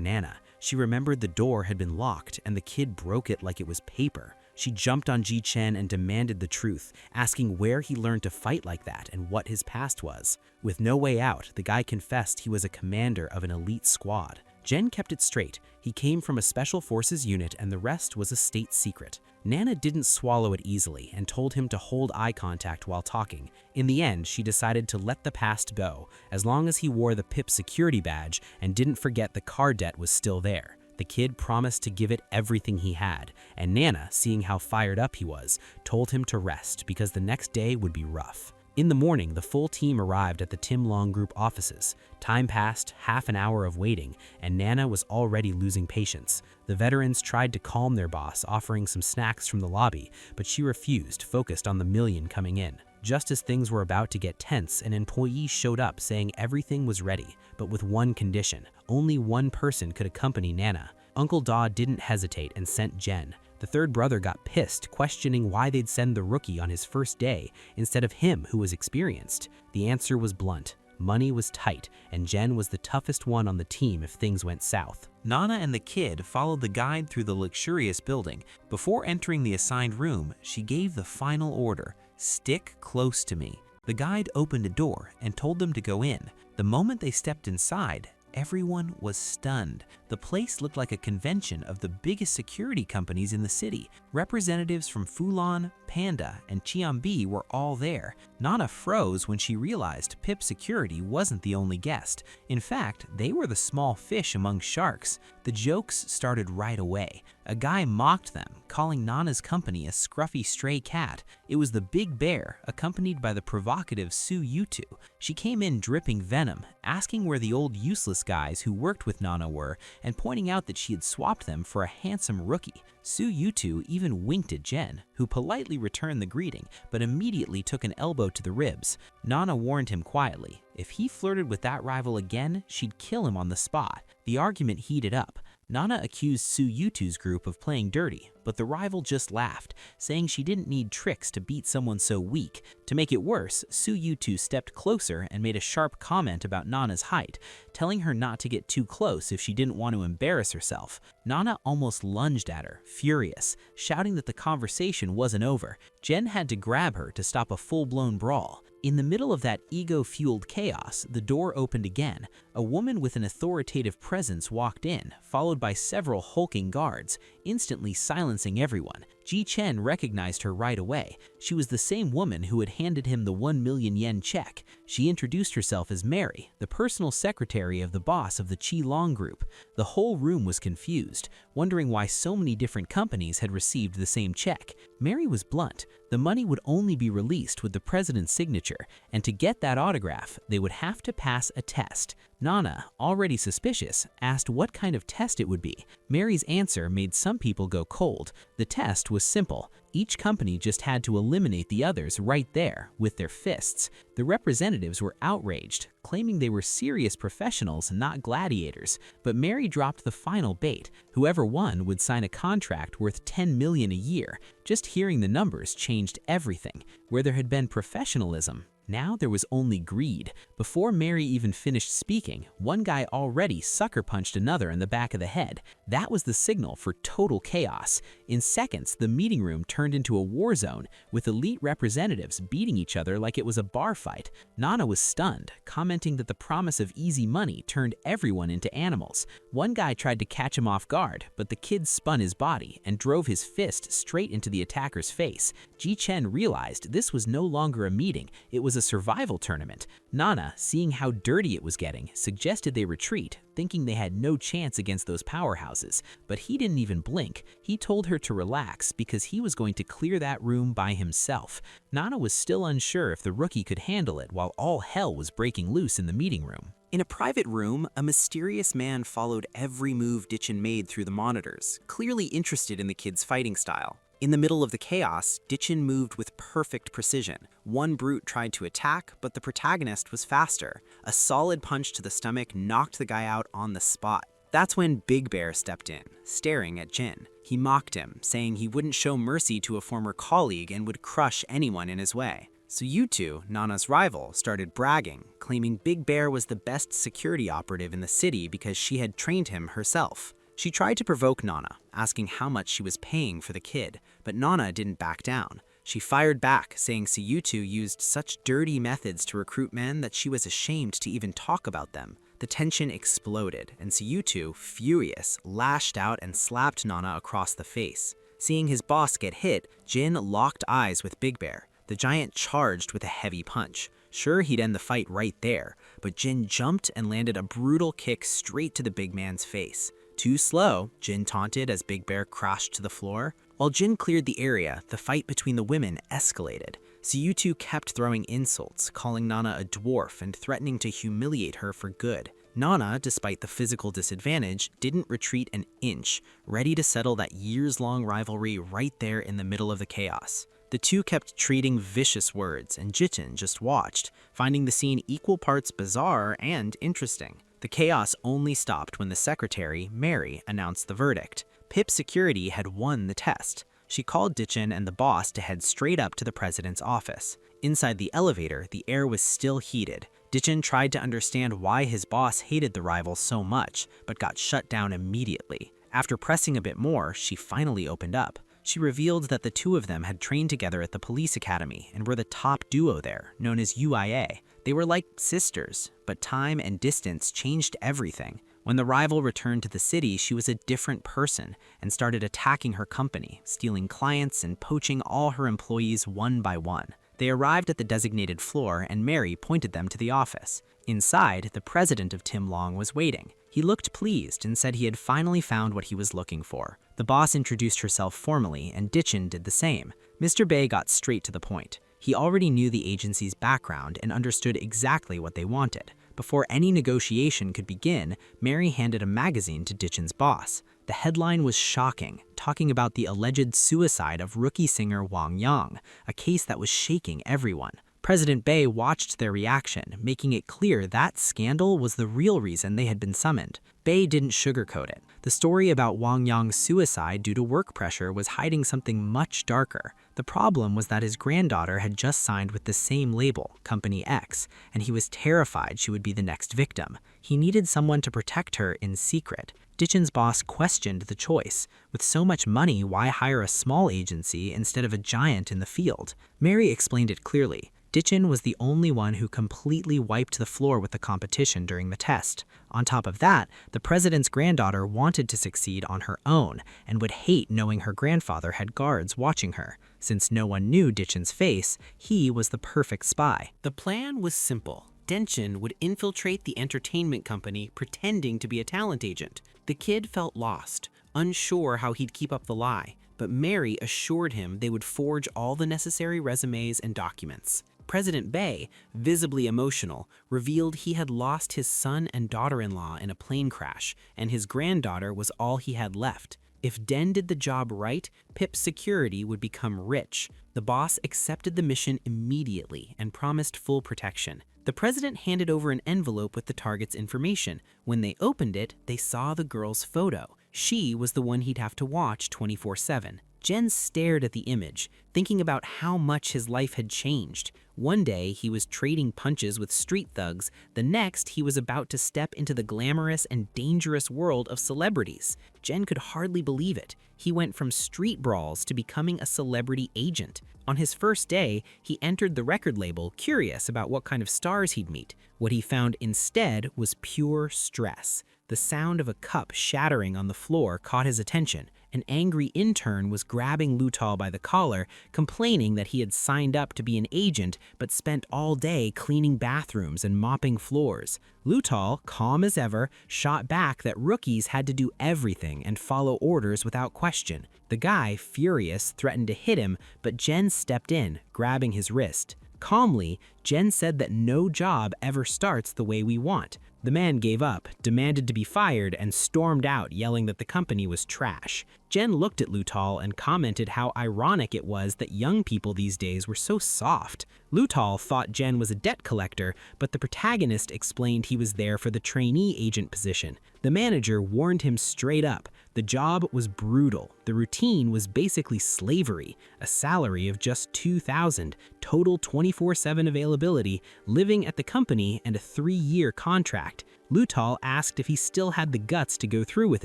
Nana. She remembered the door had been locked and the kid broke it like it was paper. She jumped on Ji Chen and demanded the truth, asking where he learned to fight like that and what his past was. With no way out, the guy confessed he was a commander of an elite squad. Jen kept it straight. He came from a special forces unit and the rest was a state secret. Nana didn't swallow it easily and told him to hold eye contact while talking. In the end, she decided to let the past go, as long as he wore the PIP security badge and didn't forget the car debt was still there. The kid promised to give it everything he had, and Nana, seeing how fired up he was, told him to rest because the next day would be rough. In the morning, the full team arrived at the Tim Long Group offices. Time passed, half an hour of waiting, and Nana was already losing patience. The veterans tried to calm their boss, offering some snacks from the lobby, but she refused, focused on the million coming in. Just as things were about to get tense, an employee showed up saying everything was ready, but with one condition. Only one person could accompany Nana. Uncle Da didn't hesitate and sent Jen. The third brother got pissed, questioning why they'd send the rookie on his first day instead of him who was experienced. The answer was blunt. Money was tight, and Jen was the toughest one on the team if things went south. Nana and the kid followed the guide through the luxurious building. Before entering the assigned room, she gave the final order, "Stick close to me." The guide opened a door and told them to go in. The moment they stepped inside, everyone was stunned. The place looked like a convention of the biggest security companies in the city. Representatives from Fulan, Panda, and Qianbi were all there. Nana froze when she realized PIP Security wasn't the only guest. In fact, they were the small fish among sharks. The jokes started right away. A guy mocked them, calling Nana's company a scruffy stray cat. It was the big bear, accompanied by the provocative Su Yutu. She came in dripping venom, asking where the old useless guys who worked with Nana were, and pointing out that she had swapped them for a handsome rookie. Su Yutu even winked at Jen, who politely returned the greeting, but immediately took an elbow to the ribs. Nana warned him quietly. If he flirted with that rival again, she'd kill him on the spot. The argument heated up. Nana accused Su Yutu's group of playing dirty, but the rival just laughed, saying she didn't need tricks to beat someone so weak. To make it worse, Su Yutu stepped closer and made a sharp comment about Nana's height, telling her not to get too close if she didn't want to embarrass herself. Nana almost lunged at her, furious, shouting that the conversation wasn't over. Jen had to grab her to stop a full-blown brawl. In the middle of that ego-fueled chaos, the door opened again. A woman with an authoritative presence walked in, followed by several hulking guards, instantly silencing everyone. Ji Chen recognized her right away. She was the same woman who had handed him the 1 million yen check. She introduced herself as Mary, the personal secretary of the boss of the Qi Long Group. The whole room was confused, wondering why so many different companies had received the same check. Mary was blunt. The money would only be released with the president's signature, and to get that autograph, they would have to pass a test. Nana, already suspicious, asked what kind of test it would be. Mary's answer made some people go cold. The test was simple. Each company just had to eliminate the others right there with their fists. The representatives were outraged, claiming they were serious professionals, not gladiators. But Mary dropped the final bait. Whoever won would sign a contract worth 10 million a year. Just hearing the numbers changed everything. Where there had been professionalism, now there was only greed. Before Mary even finished speaking, one guy already sucker punched another in the back of the head. That was the signal for total chaos. In seconds, the meeting room turned into a war zone, with elite representatives beating each other like it was a bar fight. Nana was stunned, commenting that the promise of easy money turned everyone into animals. One guy tried to catch him off guard, but the kid spun his body and drove his fist straight into the attacker's face. Ji Chen realized this was no longer a meeting, it was a survival tournament. Nana, seeing how dirty it was getting, suggested they retreat, thinking they had no chance against those powerhouses. But he didn't even blink. He told her to relax because he was going to clear that room by himself. Nana was still unsure if the rookie could handle it while all hell was breaking loose in the meeting room. In a private room, a mysterious man followed every move Ditchin made through the monitors, clearly interested in the kid's fighting style. In the middle of the chaos, Dichin moved with perfect precision. One brute tried to attack, but the protagonist was faster. A solid punch to the stomach knocked the guy out on the spot. That's when Big Bear stepped in, staring at Jin. He mocked him, saying he wouldn't show mercy to a former colleague and would crush anyone in his way. So Yutu, Nana's rival, started bragging, claiming Big Bear was the best security operative in the city because she had trained him herself. She tried to provoke Nana, asking how much she was paying for the kid, but Nana didn't back down. She fired back, saying Suyutu used such dirty methods to recruit men that she was ashamed to even talk about them. The tension exploded, and Suyutu, furious, lashed out and slapped Nana across the face. Seeing his boss get hit, Jin locked eyes with Big Bear. The giant charged with a heavy punch. Sure, he'd end the fight right there, but Jin jumped and landed a brutal kick straight to the big man's face. Too slow, Jin taunted as Big Bear crashed to the floor. While Jin cleared the area, the fight between the women escalated. Suyutu kept throwing insults, calling Nana a dwarf and threatening to humiliate her for good. Nana, despite the physical disadvantage, didn't retreat an inch, ready to settle that years-long rivalry right there in the middle of the chaos. The two kept trading vicious words, and Jichin just watched, finding the scene equal parts bizarre and interesting. The chaos only stopped when the secretary, Mary, announced the verdict. Pip Security had won the test. She called Dichin and the boss to head straight up to the president's office. Inside the elevator, the air was still heated. Dichin tried to understand why his boss hated the rival so much, but got shut down immediately. After pressing a bit more, she finally opened up. She revealed that the two of them had trained together at the police academy and were the top duo there, known as UIA. They were like sisters, but time and distance changed everything. When the rival returned to the city, she was a different person and started attacking her company, stealing clients and poaching all her employees one by one. They arrived at the designated floor and Mary pointed them to the office. Inside, the president of Tim Long was waiting. He looked pleased and said he had finally found what he was looking for. The boss introduced herself formally and Dichin did the same. Mr. Bay got straight to the point. He already knew the agency's background and understood exactly what they wanted. Before any negotiation could begin, Mary handed a magazine to Dichin's boss. The headline was shocking, talking about the alleged suicide of rookie singer Wang Yang, a case that was shaking everyone. President Bay watched their reaction, making it clear that scandal was the real reason they had been summoned. Bay didn't sugarcoat it. The story about Wang Yang's suicide due to work pressure was hiding something much darker. The problem was that his granddaughter had just signed with the same label, Company X, and he was terrified she would be the next victim. He needed someone to protect her in secret. Dichin's boss questioned the choice. With so much money, why hire a small agency instead of a giant in the field? Mary explained it clearly. Dichin was the only one who completely wiped the floor with the competition during the test. On top of that, the president's granddaughter wanted to succeed on her own and would hate knowing her grandfather had guards watching her. Since no one knew Dichin's face, he was the perfect spy. The plan was simple. Dichin would infiltrate the entertainment company pretending to be a talent agent. The kid felt lost, unsure how he'd keep up the lie, but Mary assured him they would forge all the necessary resumes and documents. President Bay, visibly emotional, revealed he had lost his son and daughter-in-law in a plane crash, and his granddaughter was all he had left. If Den did the job right, Pip's security would become rich. The boss accepted the mission immediately and promised full protection. The president handed over an envelope with the target's information. When they opened it, they saw the girl's photo. She was the one he'd have to watch 24/7. Jen stared at the image, thinking about how much his life had changed. One day, he was trading punches with street thugs. The next, he was about to step into the glamorous and dangerous world of celebrities. Jen could hardly believe it. He went from street brawls to becoming a celebrity agent. On his first day, he entered the record label, curious about what kind of stars he'd meet. What he found instead was pure stress. The sound of a cup shattering on the floor caught his attention. An angry intern was grabbing Lutal by the collar, complaining that he had signed up to be an agent but spent all day cleaning bathrooms and mopping floors. Lutal, calm as ever, shot back that rookies had to do everything and follow orders without question. The guy, furious, threatened to hit him, but Jen stepped in, grabbing his wrist. Calmly, Jen said that no job ever starts the way we want. The man gave up, demanded to be fired, and stormed out, yelling that the company was trash. Jen looked at Lutal and commented how ironic it was that young people these days were so soft. Lutal thought Jen was a debt collector, but the protagonist explained he was there for the trainee agent position. The manager warned him straight up. The job was brutal. The routine was basically slavery, a salary of just $2,000, total 24/7 availability, living at the company, and a 3-year contract. Lutal asked if he still had the guts to go through with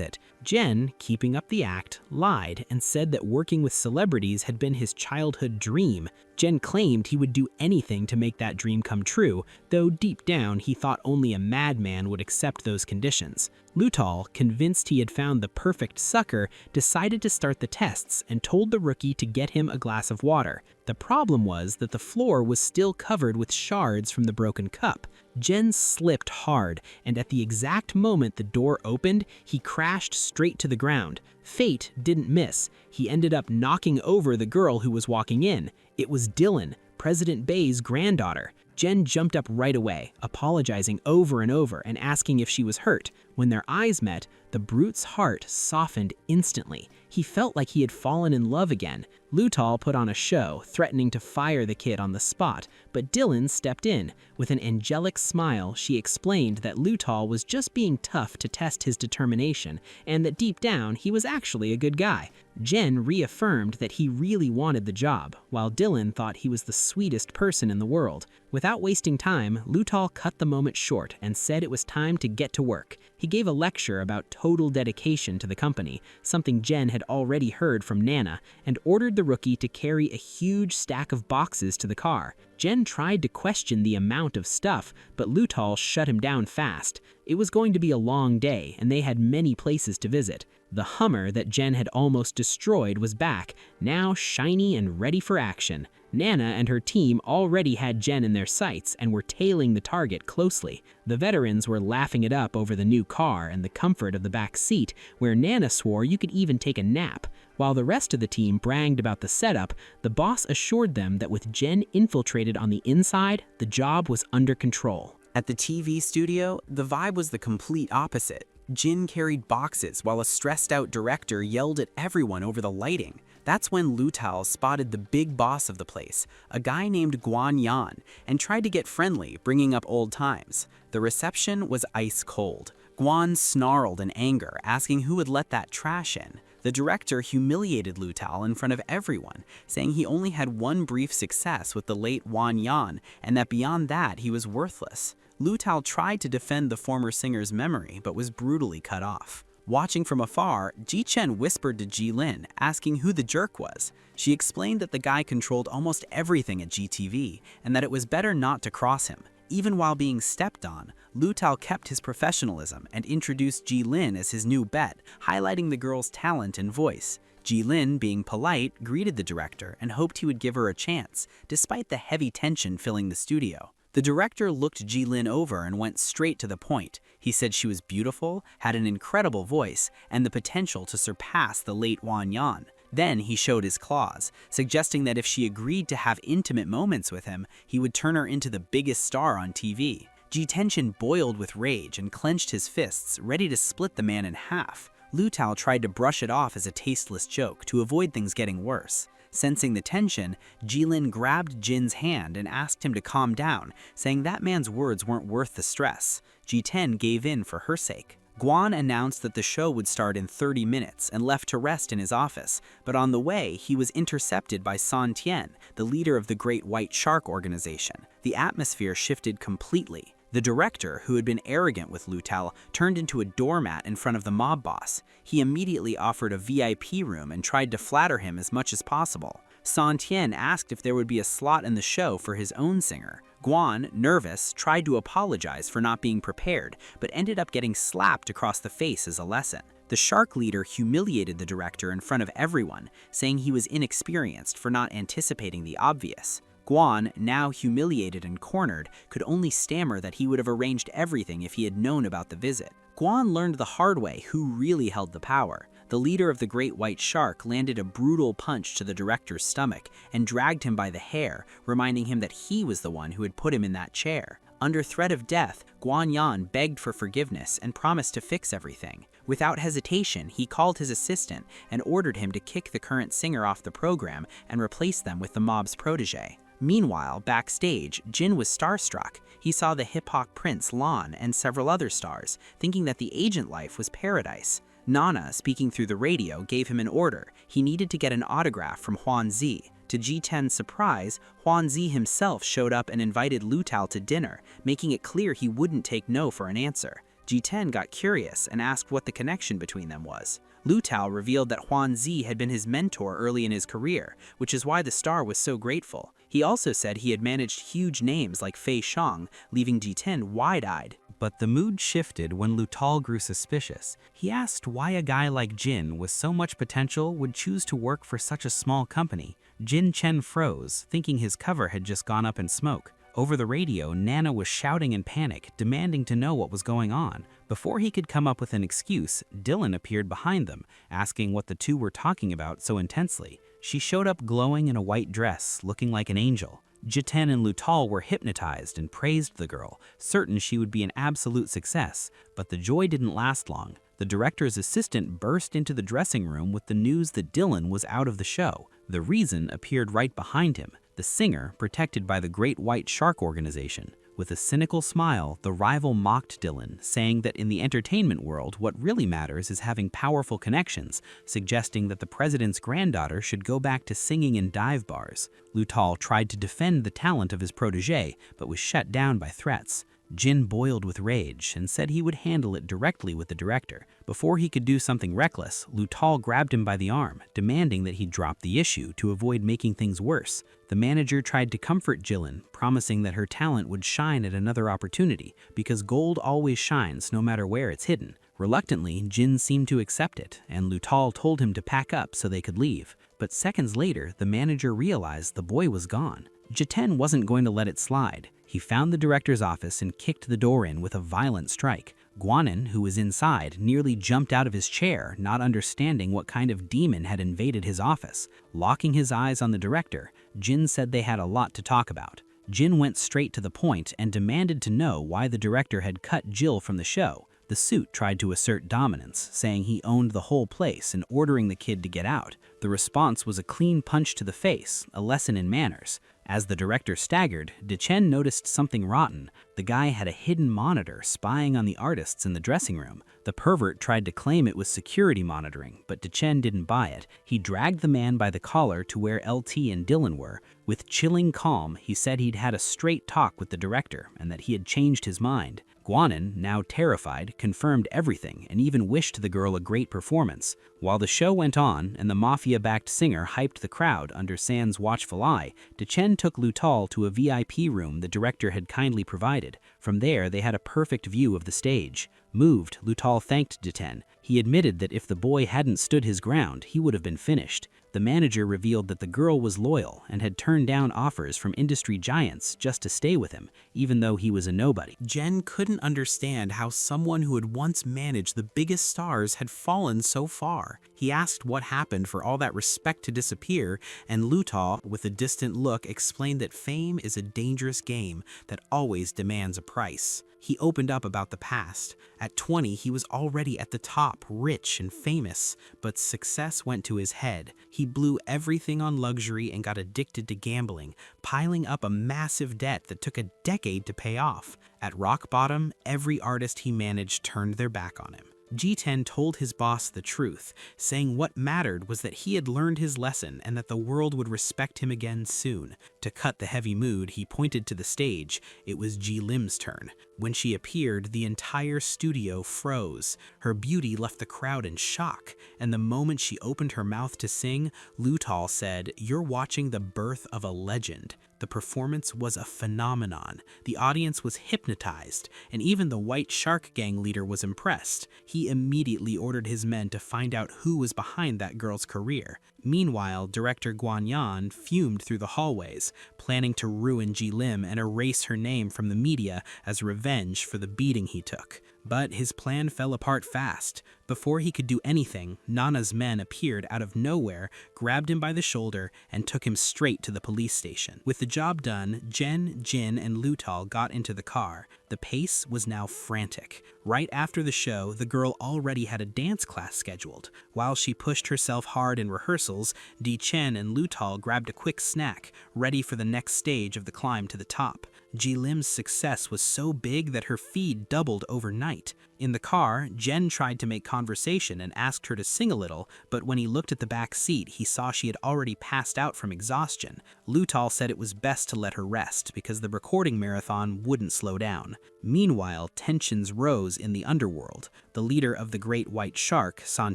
it. Jen, keeping up the act, lied and said that working with celebrities had been his childhood dream. Jen claimed he would do anything to make that dream come true, though deep down he thought only a madman would accept those conditions. Lutal, convinced he had found the perfect sucker, decided to start the tests and told the rookie to get him a glass of water. The problem was that the floor was still covered with shards from the broken cup. Jen slipped hard, and at the exact moment the door opened, he crashed straight to the ground. Fate didn't miss. He ended up knocking over the girl who was walking in. It was Dylan, President Bay's granddaughter. Jen jumped up right away, apologizing over and over and asking if she was hurt. When their eyes met, the brute's heart softened instantly. He felt like he had fallen in love again. Lutal put on a show, threatening to fire the kid on the spot, but Dylan stepped in. With an angelic smile, she explained that Lutal was just being tough to test his determination, and that deep down, he was actually a good guy. Jen reaffirmed that he really wanted the job, while Dylan thought he was the sweetest person in the world. Without wasting time, Lutal cut the moment short and said it was time to get to work. He gave a lecture about total dedication to the company, something Jen had already heard from Nana, and ordered the rookie to carry a huge stack of boxes to the car. Jen tried to question the amount of stuff, but Lutal shut him down fast. It was going to be a long day, and they had many places to visit. The Hummer that Jen had almost destroyed was back, now shiny and ready for action. Nana and her team already had Jen in their sights and were tailing the target closely. The veterans were laughing it up over the new car and the comfort of the back seat, where Nana swore you could even take a nap. While the rest of the team bragged about the setup, the boss assured them that with Jen infiltrated on the inside, the job was under control. At the TV studio, the vibe was the complete opposite. Jin carried boxes while a stressed-out director yelled at everyone over the lighting. That's when Lutal spotted the big boss of the place, a guy named Guan Yan, and tried to get friendly, bringing up old times. The reception was ice cold. Guan snarled in anger, asking who would let that trash in. The director humiliated Lutal in front of everyone, saying he only had one brief success with the late Wan Yan, and that beyond that he was worthless. Lutal tried to defend the former singer's memory, but was brutally cut off. Watching from afar, Ji Chen whispered to Ji Lin, asking who the jerk was. She explained that the guy controlled almost everything at GTV, and that it was better not to cross him. Even while being stepped on, Lutal kept his professionalism and introduced Ji Lin as his new bet, highlighting the girl's talent and voice. Ji Lin, being polite, greeted the director and hoped he would give her a chance, despite the heavy tension filling the studio. The director looked Ji Lin over and went straight to the point. He said she was beautiful, had an incredible voice, and the potential to surpass the late Wan Yan. Then he showed his claws, suggesting that if she agreed to have intimate moments with him, he would turn her into the biggest star on TV. Ji Tenshin boiled with rage and clenched his fists, ready to split the man in half. Lutal tried to brush it off as a tasteless joke to avoid things getting worse. Sensing the tension, Jilin grabbed Jin's hand and asked him to calm down, saying that man's words weren't worth the stress. Ji-ten gave in for her sake. Guan announced that the show would start in 30 minutes and left to rest in his office, but on the way, he was intercepted by San Tian, the leader of the Great White Shark organization. The atmosphere shifted completely. The director, who had been arrogant with Lutal, turned into a doormat in front of the mob boss. He immediately offered a VIP room and tried to flatter him as much as possible. San Tian asked if there would be a slot in the show for his own singer. Guan, nervous, tried to apologize for not being prepared, but ended up getting slapped across the face as a lesson. The shark leader humiliated the director in front of everyone, saying he was inexperienced for not anticipating the obvious. Guan, now humiliated and cornered, could only stammer that he would have arranged everything if he had known about the visit. Guan learned the hard way who really held the power. the leader of the Great White Shark landed a brutal punch to the director's stomach and dragged him by the hair, reminding him that he was the one who had put him in that chair. Under threat of death, Guanyan begged for forgiveness and promised to fix everything. Without hesitation, he called his assistant and ordered him to kick the current singer off the program and replace them with the mob's protege. Meanwhile, backstage, Jin was starstruck. He saw the hip-hop prince Lan and several other stars, thinking that the agent life was paradise. Nana, speaking through the radio, gave him an order. He needed to get an autograph from Huan Zi. To Ji-Ten's surprise, Huan Zi himself showed up and invited Lu Tao to dinner, making it clear he wouldn't take no for an answer. Ji-Ten got curious and asked what the connection between them was. Lu Tao revealed that Huan Zi had been his mentor early in his career, which is why the star was so grateful. He also said he had managed huge names like Fei Shang, leaving Ji-Ten wide-eyed. But the mood shifted when Lu Tal grew suspicious. He asked why a guy like Jin with so much potential would choose to work for such a small company. Jin Chen froze, thinking his cover had just gone up in smoke. Over the radio, Nana was shouting in panic, demanding to know what was going on. Before he could come up with an excuse, Dylan appeared behind them, asking what the two were talking about so intensely. She showed up glowing in a white dress, looking like an angel. Ji-Ten and Lu Tal were hypnotized and praised the girl, certain she would be an absolute success. But the joy didn't last long. The director's assistant burst into the dressing room with the news that Dylan was out of the show. The reason appeared right behind him, the singer protected by the Great White Shark organization. With a cynical smile, the rival mocked Dylan, saying that in the entertainment world, what really matters is having powerful connections, suggesting that the president's granddaughter should go back to singing in dive bars. Lu Tal tried to defend the talent of his protege, but was shut down by threats. Jin boiled with rage and said he would handle it directly with the director. Before he could do something reckless, Lu Tal grabbed him by the arm, demanding that he drop the issue to avoid making things worse. The manager tried to comfort Jilin, promising that her talent would shine at another opportunity, because gold always shines no matter where it's hidden. Reluctantly, Jin seemed to accept it, and Lu Tal told him to pack up so they could leave. But seconds later, the manager realized the boy was gone. Ji-Ten wasn't going to let it slide. He found the director's office and kicked the door in with a violent strike. Guanin, who was inside, nearly jumped out of his chair, not understanding what kind of demon had invaded his office. Locking his eyes on the director, Jin said they had a lot to talk about. Jin went straight to the point and demanded to know why the director had cut Jill from the show. The suit tried to assert dominance, saying he owned the whole place and ordering the kid to get out. The response was a clean punch to the face, a lesson in manners. As the director staggered, Ji-Ten noticed something rotten. The guy had a hidden monitor spying on the artists in the dressing room. The pervert tried to claim it was security monitoring, but Ji-Ten didn't buy it. He dragged the man by the collar to where LT and Dylan were. With chilling calm, he said he'd had a straight talk with the director and that he had changed his mind. Guanin, now terrified, confirmed everything and even wished the girl a great performance. While the show went on and the mafia-backed singer hyped the crowd under San's watchful eye, Ji-Ten took Lu Tal to a VIP room the director had kindly provided. From there, they had a perfect view of the stage. Moved, Lu Tal thanked Ji-Ten. He admitted that if the boy hadn't stood his ground, he would have been finished. The manager revealed that the girl was loyal and had turned down offers from industry giants just to stay with him, even though he was a nobody. Jen couldn't understand how someone who had once managed the biggest stars had fallen so far. He asked what happened for all that respect to disappear, and Lu Tal, with a distant look, explained that fame is a dangerous game that always demands a price. He opened up about the past. At 20, he was already at the top, rich and famous, but success went to his head. He blew everything on luxury and got addicted to gambling, piling up a massive debt that took a decade to pay off. At rock bottom, every artist he managed turned their back on him. Ji-Ten told his boss the truth, saying what mattered was that he had learned his lesson and that the world would respect him again soon. To cut the heavy mood, he pointed to the stage. It was Ji Lim's turn. When she appeared, the entire studio froze. Her beauty left the crowd in shock, and the moment she opened her mouth to sing, Lu Tal said, "You're watching the birth of a legend." The performance was a phenomenon. The audience was hypnotized, and even the White Shark Gang leader was impressed. He immediately ordered his men to find out who was behind that girl's career. Meanwhile, director Guanyan fumed through the hallways, planning to ruin Ji Lim and erase her name from the media as revenge for the beating he took. But his plan fell apart fast. Before he could do anything, Nana's men appeared out of nowhere, grabbed him by the shoulder, and took him straight to the police station. With the job done, Jen, Jin, and Lutal got into the car. The pace was now frantic. Right after the show, the girl already had a dance class scheduled. While she pushed herself hard in rehearsals, Di Chen and Lutal grabbed a quick snack, ready for the next stage of the climb to the top. Ji Lim's success was so big that her feed doubled overnight. In the car, Jen tried to make conversation and asked her to sing a little, but when he looked at the back seat, he saw she had already passed out from exhaustion. Lutal said it was best to let her rest because the recording marathon wouldn't slow down. Meanwhile, tensions rose in the underworld. The leader of the Great White Shark, San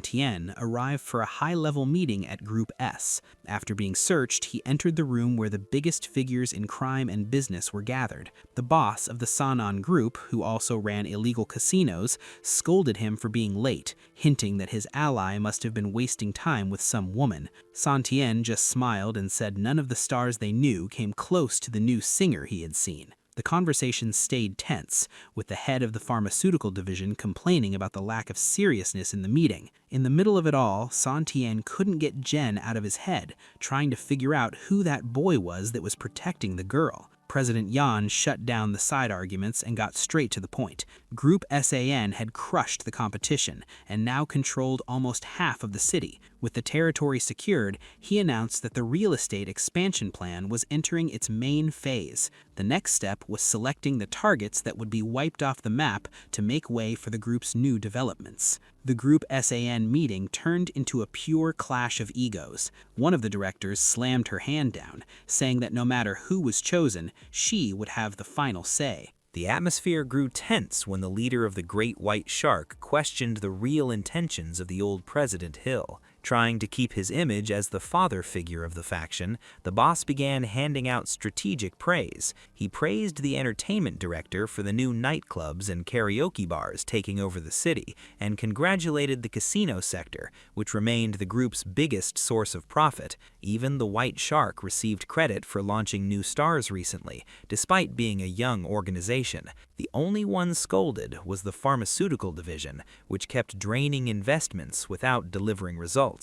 Tien, arrived for a high-level meeting at Group S. After being searched, he entered the room where the biggest figures in crime and business were gathered. The boss of the Sanan Group, who also ran illegal casinos, scolded him for being late, hinting that his ally must have been wasting time with some woman. San Tien just smiled and said none of the stars they knew came close to the new singer he had seen. The conversation stayed tense, with the head of the pharmaceutical division complaining about the lack of seriousness in the meeting. In the middle of it all, San Tien couldn't get Jen out of his head, trying to figure out who that boy was that was protecting the girl. President Yan shut down the side arguments and got straight to the point. Group SAN had crushed the competition and now controlled almost half of the city. With the territory secured, he announced that the real estate expansion plan was entering its main phase. The next step was selecting the targets that would be wiped off the map to make way for the group's new developments. The Group SAN meeting turned into a pure clash of egos. One of the directors slammed her hand down, saying that no matter who was chosen, she would have the final say. The atmosphere grew tense when the leader of the Great White Shark questioned the real intentions of the old President Hill. Trying to keep his image as the father figure of the faction, the boss began handing out strategic praise. He praised the entertainment director for the new nightclubs and karaoke bars taking over the city, and congratulated the casino sector, which remained the group's biggest source of profit. Even the White Shark received credit for launching new stars recently, despite being a young organization. The only one scolded was the pharmaceutical division, which kept draining investments without delivering results.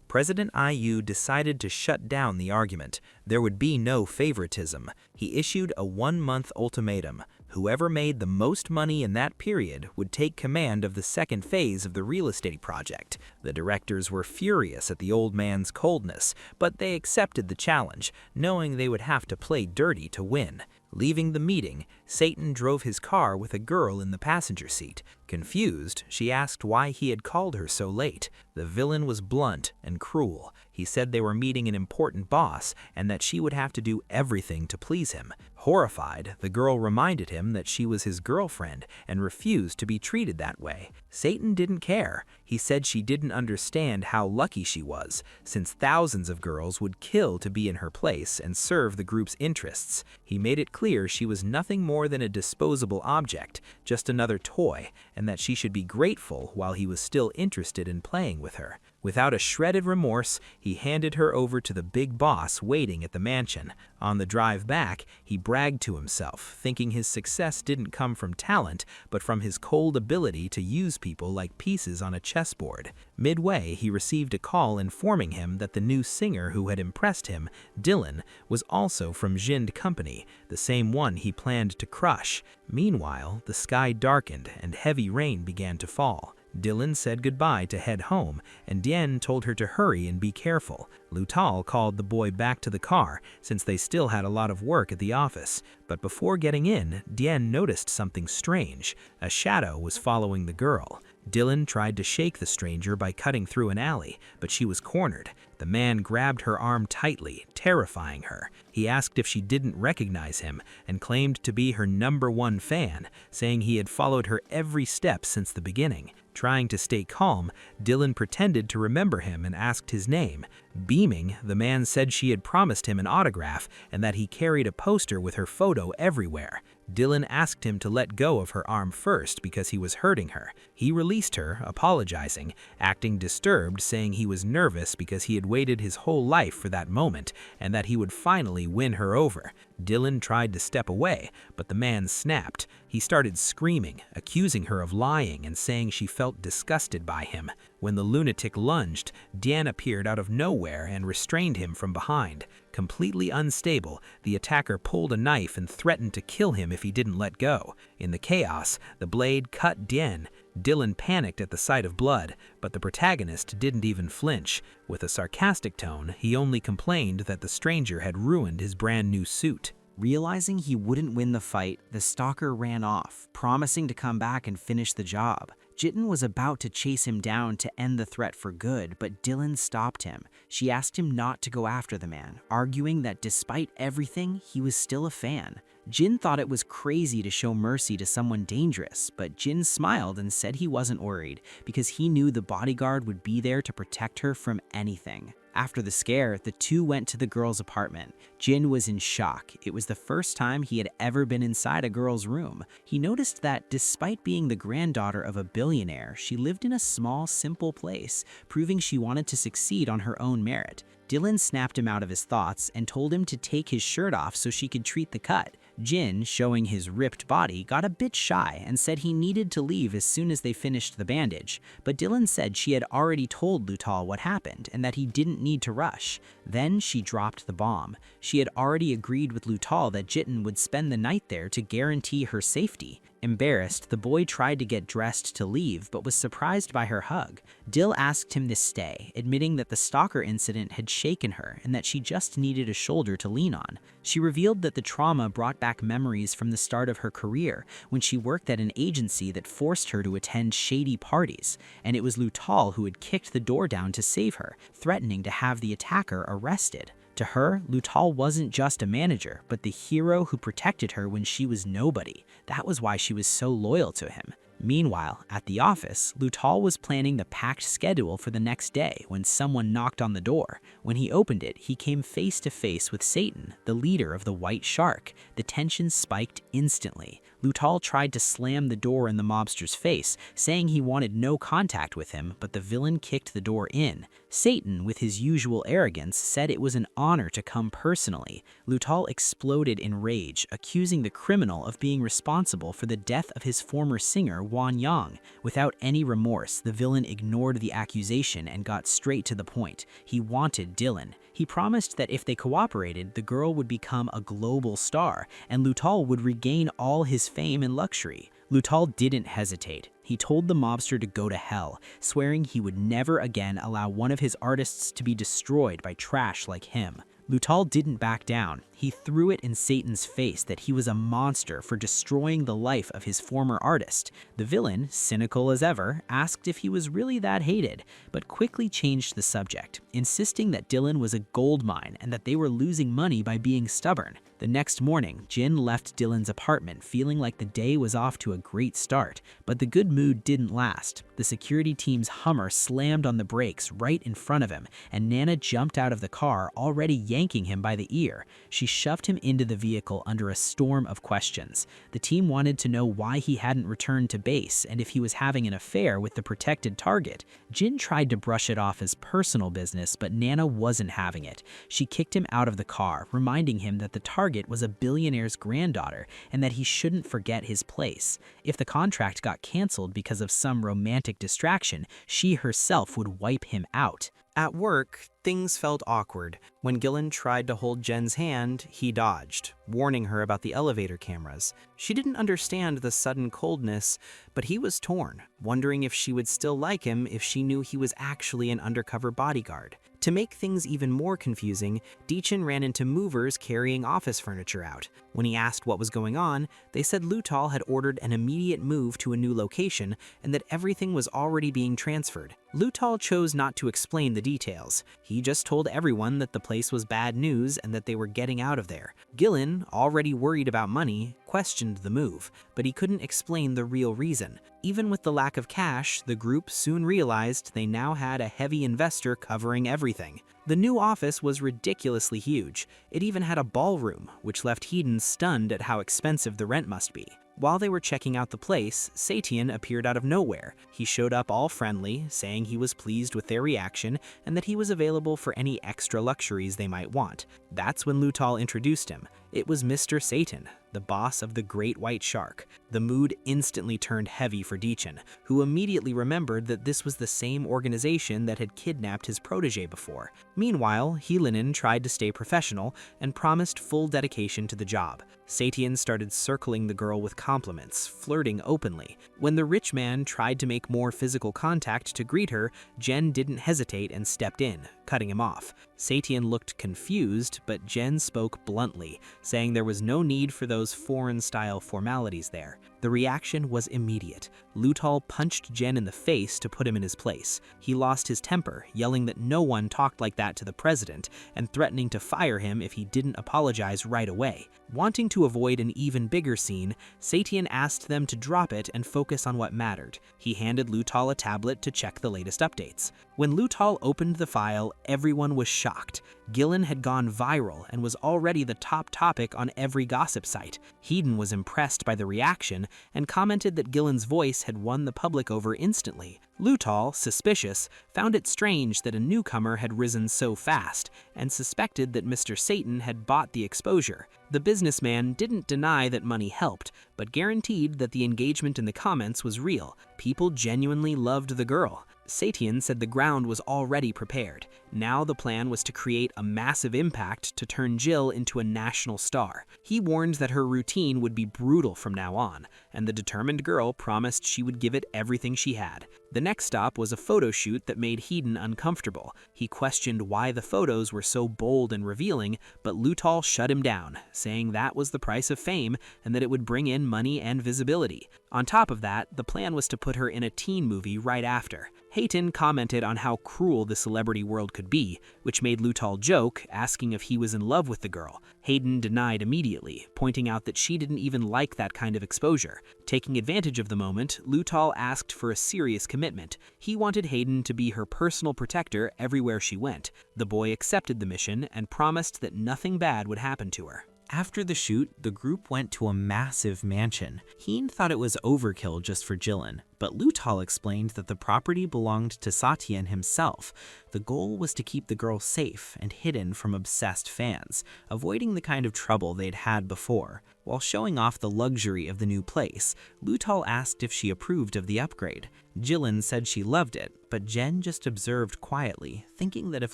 President IU decided to shut down the argument. There would be no favoritism. He issued a 1-month ultimatum. Whoever made the most money in that period would take command of the second phase of the real estate project. The directors were furious at the old man's coldness, but they accepted the challenge, knowing they would have to play dirty to win. Leaving the meeting, Satan drove his car with a girl in the passenger seat. Confused, she asked why he had called her so late. The villain was blunt and cruel. He said they were meeting an important boss and that she would have to do everything to please him. Horrified, the girl reminded him that she was his girlfriend and refused to be treated that way. Satan didn't care. He said she didn't understand how lucky she was, since thousands of girls would kill to be in her place and serve the group's interests. He made it clear she was nothing more than a disposable object, just another toy, and that she should be grateful while he was still interested in playing with her. Without a shred of remorse, he handed her over to the big boss waiting at the mansion. On the drive back, he bragged to himself, thinking his success didn't come from talent, but from his cold ability to use people like pieces on a chessboard. Midway, he received a call informing him that the new singer who had impressed him, Dylan, was also from Jind Company, the same one he planned to crush. Meanwhile, the sky darkened and heavy rain began to fall. Dylan said goodbye to head home, and Dien told her to hurry and be careful. Lutal called the boy back to the car, since they still had a lot of work at the office. But before getting in, Dien noticed something strange. A shadow was following the girl. Dylan tried to shake the stranger by cutting through an alley, but she was cornered. The man grabbed her arm tightly, terrifying her. He asked if she didn't recognize him and claimed to be her #1 fan, saying he had followed her every step since the beginning. Trying to stay calm, Dylan pretended to remember him and asked his name. Beaming, the man said she had promised him an autograph and that he carried a poster with her photo everywhere. Dylan asked him to let go of her arm first because he was hurting her. He released her, apologizing, acting disturbed, saying he was nervous because he had waited his whole life for that moment and that he would finally win her over. Dylan tried to step away, but the man snapped. He started screaming, accusing her of lying and saying she felt disgusted by him. When the lunatic lunged, Dan appeared out of nowhere and restrained him from behind. Completely unstable, the attacker pulled a knife and threatened to kill him if he didn't let go. In the chaos, the blade cut Dan. Dylan panicked at the sight of blood, but the protagonist didn't even flinch. With a sarcastic tone, he only complained that the stranger had ruined his brand new suit. Realizing he wouldn't win the fight, the stalker ran off, promising to come back and finish the job. Jitten was about to chase him down to end the threat for good, but Dylan stopped him. She asked him not to go after the man, arguing that despite everything, he was still a fan. Jin thought it was crazy to show mercy to someone dangerous, but Jin smiled and said he wasn't worried because he knew the bodyguard would be there to protect her from anything. After the scare, the two went to the girl's apartment. Jin was in shock. It was the first time he had ever been inside a girl's room. He noticed that despite being the granddaughter of a billionaire, she lived in a small, simple place, proving she wanted to succeed on her own merit. Dylan snapped him out of his thoughts and told him to take his shirt off so she could treat the cut. Jin, showing his ripped body, got a bit shy and said he needed to leave as soon as they finished the bandage, but Dylan said she had already told Lutal what happened and that he didn't need to rush. Then she dropped the bomb. She had already agreed with Lutal that Jitten would spend the night there to guarantee her safety. Embarrassed, the boy tried to get dressed to leave, but was surprised by her hug. Dill asked him to stay, admitting that the stalker incident had shaken her and that she just needed a shoulder to lean on. She revealed that the trauma brought back memories from the start of her career, when she worked at an agency that forced her to attend shady parties, and it was Lutal who had kicked the door down to save her, threatening to have the attacker arrested. To her, Lutal wasn't just a manager, but the hero who protected her when she was nobody. That was why she was so loyal to him. Meanwhile, at the office, Lutal was planning the packed schedule for the next day when someone knocked on the door. When he opened it, he came face to face with Satan, the leader of the White Shark. The tension spiked instantly. Lutal tried to slam the door in the mobster's face, saying he wanted no contact with him, but the villain kicked the door in. Satan, with his usual arrogance, said it was an honor to come personally. Lutal exploded in rage, accusing the criminal of being responsible for the death of his former singer, Wan Yang. Without any remorse, the villain ignored the accusation and got straight to the point. He wanted Dylan. He promised that if they cooperated, the girl would become a global star, and Lutal would regain all his fame and luxury. Lutal didn't hesitate. He told the mobster to go to hell, swearing he would never again allow one of his artists to be destroyed by trash like him. Lutal didn't back down. He threw it in Satan's face that he was a monster for destroying the life of his former artist. The villain, cynical as ever, asked if he was really that hated, but quickly changed the subject, insisting that Dylan was a gold mine and that they were losing money by being stubborn. The next morning, Jin left Dylan's apartment feeling like the day was off to a great start, but the good mood didn't last. The security team's Hummer slammed on the brakes right in front of him, and Nana jumped out of the car, already yanking him by the ear. She shoved him into the vehicle under a storm of questions. The team wanted to know why he hadn't returned to base and if he was having an affair with the protected target. Jin tried to brush it off as personal business, but Nana wasn't having it. She kicked him out of the car, reminding him that the target was a billionaire's granddaughter and that he shouldn't forget his place. If the contract got canceled because of some romantic distraction, she herself would wipe him out. At work, things felt awkward. When Gillen tried to hold Jen's hand, he dodged, warning her about the elevator cameras. She didn't understand the sudden coldness, but he was torn, wondering if she would still like him if she knew he was actually an undercover bodyguard. To make things even more confusing, Deechin ran into movers carrying office furniture out. When he asked what was going on, they said Lutal had ordered an immediate move to a new location and that everything was already being transferred. Lutal chose not to explain the details. He just told everyone that the place was bad news and that they were getting out of there. Gillen, already worried about money, questioned the move, but he couldn't explain the real reason. Even with the lack of cash, the group soon realized they now had a heavy investor covering everything. The new office was ridiculously huge. It even had a ballroom, which left Hedon stunned at how expensive the rent must be. While they were checking out the place, Satian appeared out of nowhere. He showed up all friendly, saying he was pleased with their reaction and that he was available for any extra luxuries they might want. That's when Lutal introduced him. It was Mr. Satan, the boss of the Great White Shark. The mood instantly turned heavy for Deechin, who immediately remembered that this was the same organization that had kidnapped his protege before. Meanwhile, Helinen tried to stay professional and promised full dedication to the job. Satian started circling the girl with compliments, flirting openly. When the rich man tried to make more physical contact to greet her, Jen didn't hesitate and stepped in, cutting him off. Satian looked confused, but Jen spoke bluntly, saying there was no need for those foreign-style formalities there. The reaction was immediate. Lutal punched Jen in the face to put him in his place. He lost his temper, yelling that no one talked like that to the president, and threatening to fire him if he didn't apologize right away. Wanting to avoid an even bigger scene, Satian asked them to drop it and focus on what mattered. He handed Lutal a tablet to check the latest updates. When Lutal opened the file, everyone was shocked. Gillen had gone viral and was already the top topic on every gossip site. Hedon was impressed by the reaction and commented that Gillen's voice had won the public over instantly. Lutal, suspicious, found it strange that a newcomer had risen so fast and suspected that Mr. Satan had bought the exposure. The businessman didn't deny that money helped, but guaranteed that the engagement in the comments was real. People genuinely loved the girl. Satian said the ground was already prepared. Now the plan was to create a massive impact to turn Jill into a national star. He warned that her routine would be brutal from now on, and the determined girl promised she would give it everything she had. The next stop was a photo shoot that made Hedon uncomfortable. He questioned why the photos were so bold and revealing, but Lutal shut him down, saying that was the price of fame and that it would bring in money and visibility. On top of that, the plan was to put her in a teen movie right after. Hayton commented on how cruel the celebrity world could be, which made Lutal joke, asking if he was in love with the girl. Hayden denied immediately, pointing out that she didn't even like that kind of exposure. Taking advantage of the moment, Lutal asked for a serious commitment. He wanted Hayden to be her personal protector everywhere she went. The boy accepted the mission and promised that nothing bad would happen to her. After the shoot, the group went to a massive mansion. Heen thought it was overkill just for Jilin, but Lutal explained that the property belonged to Satian himself. The goal was to keep the girl safe and hidden from obsessed fans, avoiding the kind of trouble they'd had before. While showing off the luxury of the new place, Lutal asked if she approved of the upgrade. Jilin said she loved it, but Jen just observed quietly, thinking that if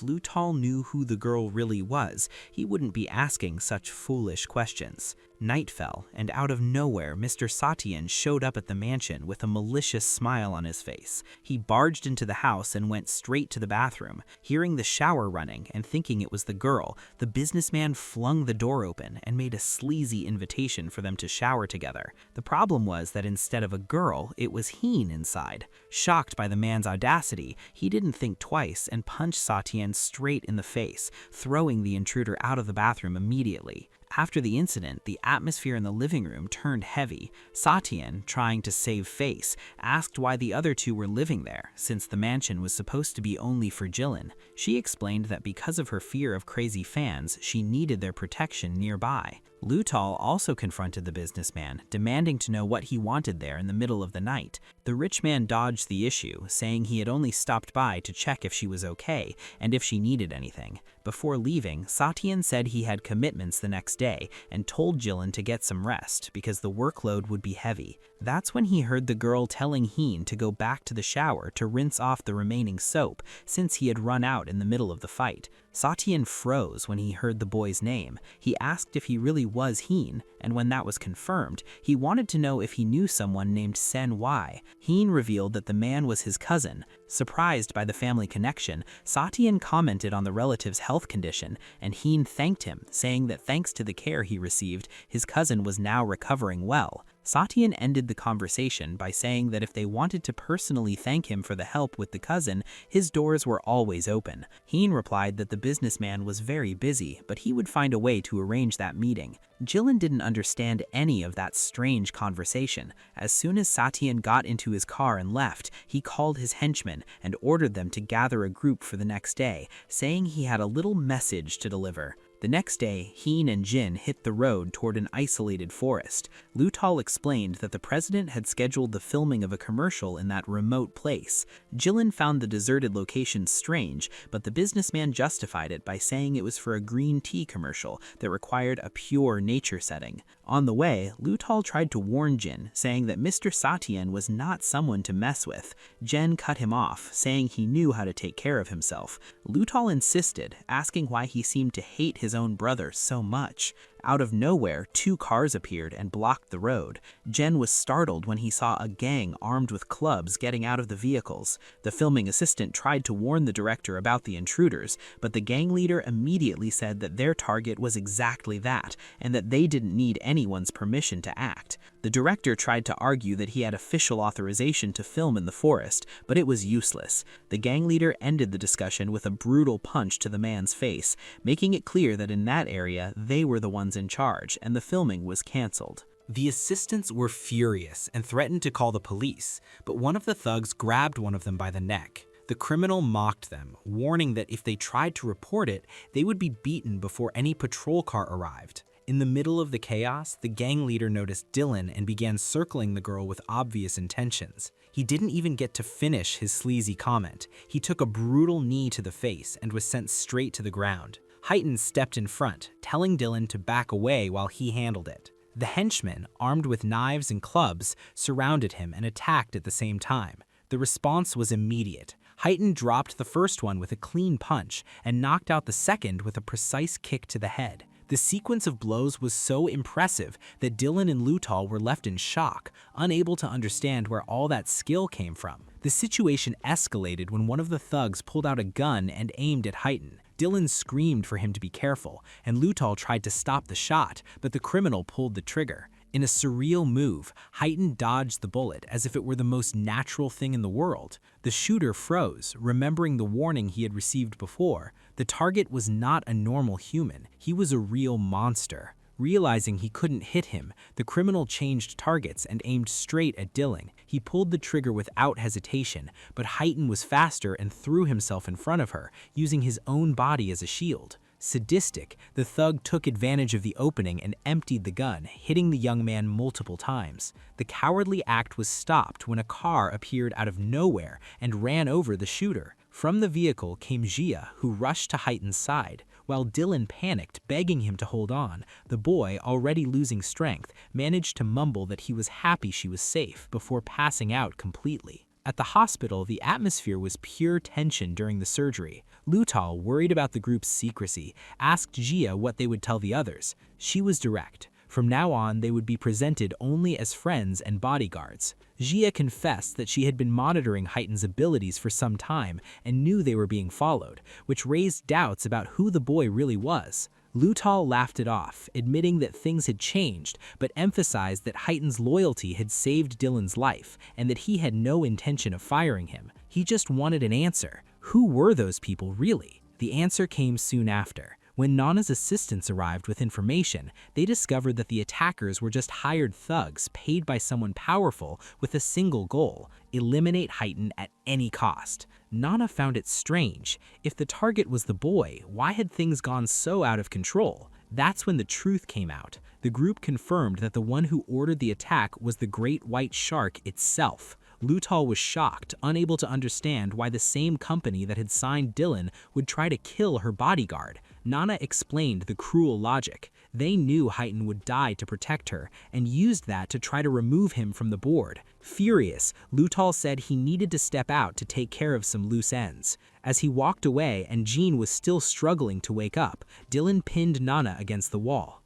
Lutal knew who the girl really was, he wouldn't be asking such foolish questions. Night fell, and out of nowhere, Mr. Satian showed up at the mansion with a malicious smile on his face. He barged into the house and went straight to the bathroom. Hearing the shower running and thinking it was the girl, the businessman flung the door open and made a sleazy invitation for them to shower together. The problem was that instead of a girl, it was Heen inside. Shocked by the man's audacity, he didn't think twice and punched Satian straight in the face, throwing the intruder out of the bathroom immediately. After the incident, the atmosphere in the living room turned heavy. Satian, trying to save face, asked why the other two were living there, since the mansion was supposed to be only for Jilin. She explained that because of her fear of crazy fans, she needed their protection nearby. Lutal also confronted the businessman, demanding to know what he wanted there in the middle of the night. The rich man dodged the issue, saying he had only stopped by to check if she was okay and if she needed anything. Before leaving, Satian said he had commitments the next day and told Jilin to get some rest because the workload would be heavy. That's when he heard the girl telling Heen to go back to the shower to rinse off the remaining soap since he had run out in the middle of the fight. Satian froze when he heard the boy's name. He asked if he really was Heen, and when that was confirmed, he wanted to know if he knew someone named Sen Wai. Heen revealed that the man was his cousin. Surprised by the family connection, Satian commented on the relative's health condition, and Heen thanked him, saying that thanks to the care he received, his cousin was now recovering well. Satian ended the conversation by saying that if they wanted to personally thank him for the help with the cousin, his doors were always open. Heen replied that the businessman was very busy, but he would find a way to arrange that meeting. Jilin didn't understand any of that strange conversation. As soon as Satian got into his car and left, he called his henchmen and ordered them to gather a group for the next day, saying he had a little message to deliver. The next day, Heen and Jin hit the road toward an isolated forest. Lutal explained that the president had scheduled the filming of a commercial in that remote place. Jilin found the deserted location strange, but the businessman justified it by saying it was for a green tea commercial that required a pure nature setting. On the way, Lutal tried to warn Jin, saying that Mr. Satien was not someone to mess with. Jin cut him off, saying he knew how to take care of himself. Lutal insisted, asking why he seemed to hate his own brother so much. Out of nowhere, 2 cars appeared and blocked the road. Jen was startled when he saw a gang armed with clubs getting out of the vehicles. The filming assistant tried to warn the director about the intruders, but the gang leader immediately said that their target was exactly that, and that they didn't need anyone's permission to act. The director tried to argue that he had official authorization to film in the forest, but it was useless. The gang leader ended the discussion with a brutal punch to the man's face, making it clear that in that area they were the ones in charge, and the filming was cancelled. The assistants were furious and threatened to call the police, but one of the thugs grabbed one of them by the neck. The criminal mocked them, warning that if they tried to report it, they would be beaten before any patrol car arrived. In the middle of the chaos, the gang leader noticed Dylan and began circling the girl with obvious intentions. He didn't even get to finish his sleazy comment. He took a brutal knee to the face and was sent straight to the ground. Heighton stepped in front, telling Dylan to back away while he handled it. The henchmen, armed with knives and clubs, surrounded him and attacked at the same time. The response was immediate. Heighton dropped the first one with a clean punch and knocked out the second with a precise kick to the head. The sequence of blows was so impressive that Dylan and Lutal were left in shock, unable to understand where all that skill came from. The situation escalated when one of the thugs pulled out a gun and aimed at Heighton. Dylan screamed for him to be careful, and Lutal tried to stop the shot, but the criminal pulled the trigger. In a surreal move, Heighton dodged the bullet as if it were the most natural thing in the world. The shooter froze, remembering the warning he had received before. The target was not a normal human. He was a real monster. Realizing he couldn't hit him, the criminal changed targets and aimed straight at Dylan. He pulled the trigger without hesitation, but Heighton was faster and threw himself in front of her, using his own body as a shield. Sadistic, the thug took advantage of the opening and emptied the gun, hitting the young man multiple times. The cowardly act was stopped when a car appeared out of nowhere and ran over the shooter. From the vehicle came Jia, who rushed to Heighton's side. While Dylan panicked, begging him to hold on, the boy, already losing strength, managed to mumble that he was happy she was safe before passing out completely. At the hospital, the atmosphere was pure tension during the surgery. Lutal, worried about the group's secrecy, asked Jia what they would tell the others. She was direct. From now on, they would be presented only as friends and bodyguards. Jia confessed that she had been monitoring Heighton's abilities for some time and knew they were being followed, which raised doubts about who the boy really was. Lutal laughed it off, admitting that things had changed, but emphasized that Heighton's loyalty had saved Dylan's life and that he had no intention of firing him. He just wanted an answer. Who were those people really? The answer came soon after. When Nana's assistants arrived with information, they discovered that the attackers were just hired thugs paid by someone powerful with a single goal: eliminate Heighton at any cost. Nana found it strange. If the target was the boy, why had things gone so out of control? That's when the truth came out. The group confirmed that the one who ordered the attack was the Great White Shark itself. Lutal was shocked, unable to understand why the same company that had signed Dylan would try to kill her bodyguard. Nana explained the cruel logic. They knew Heighton would die to protect her, and used that to try to remove him from the board. Furious, Lutal said he needed to step out to take care of some loose ends. As he walked away and Jean was still struggling to wake up, Dylan pinned Nana against the wall.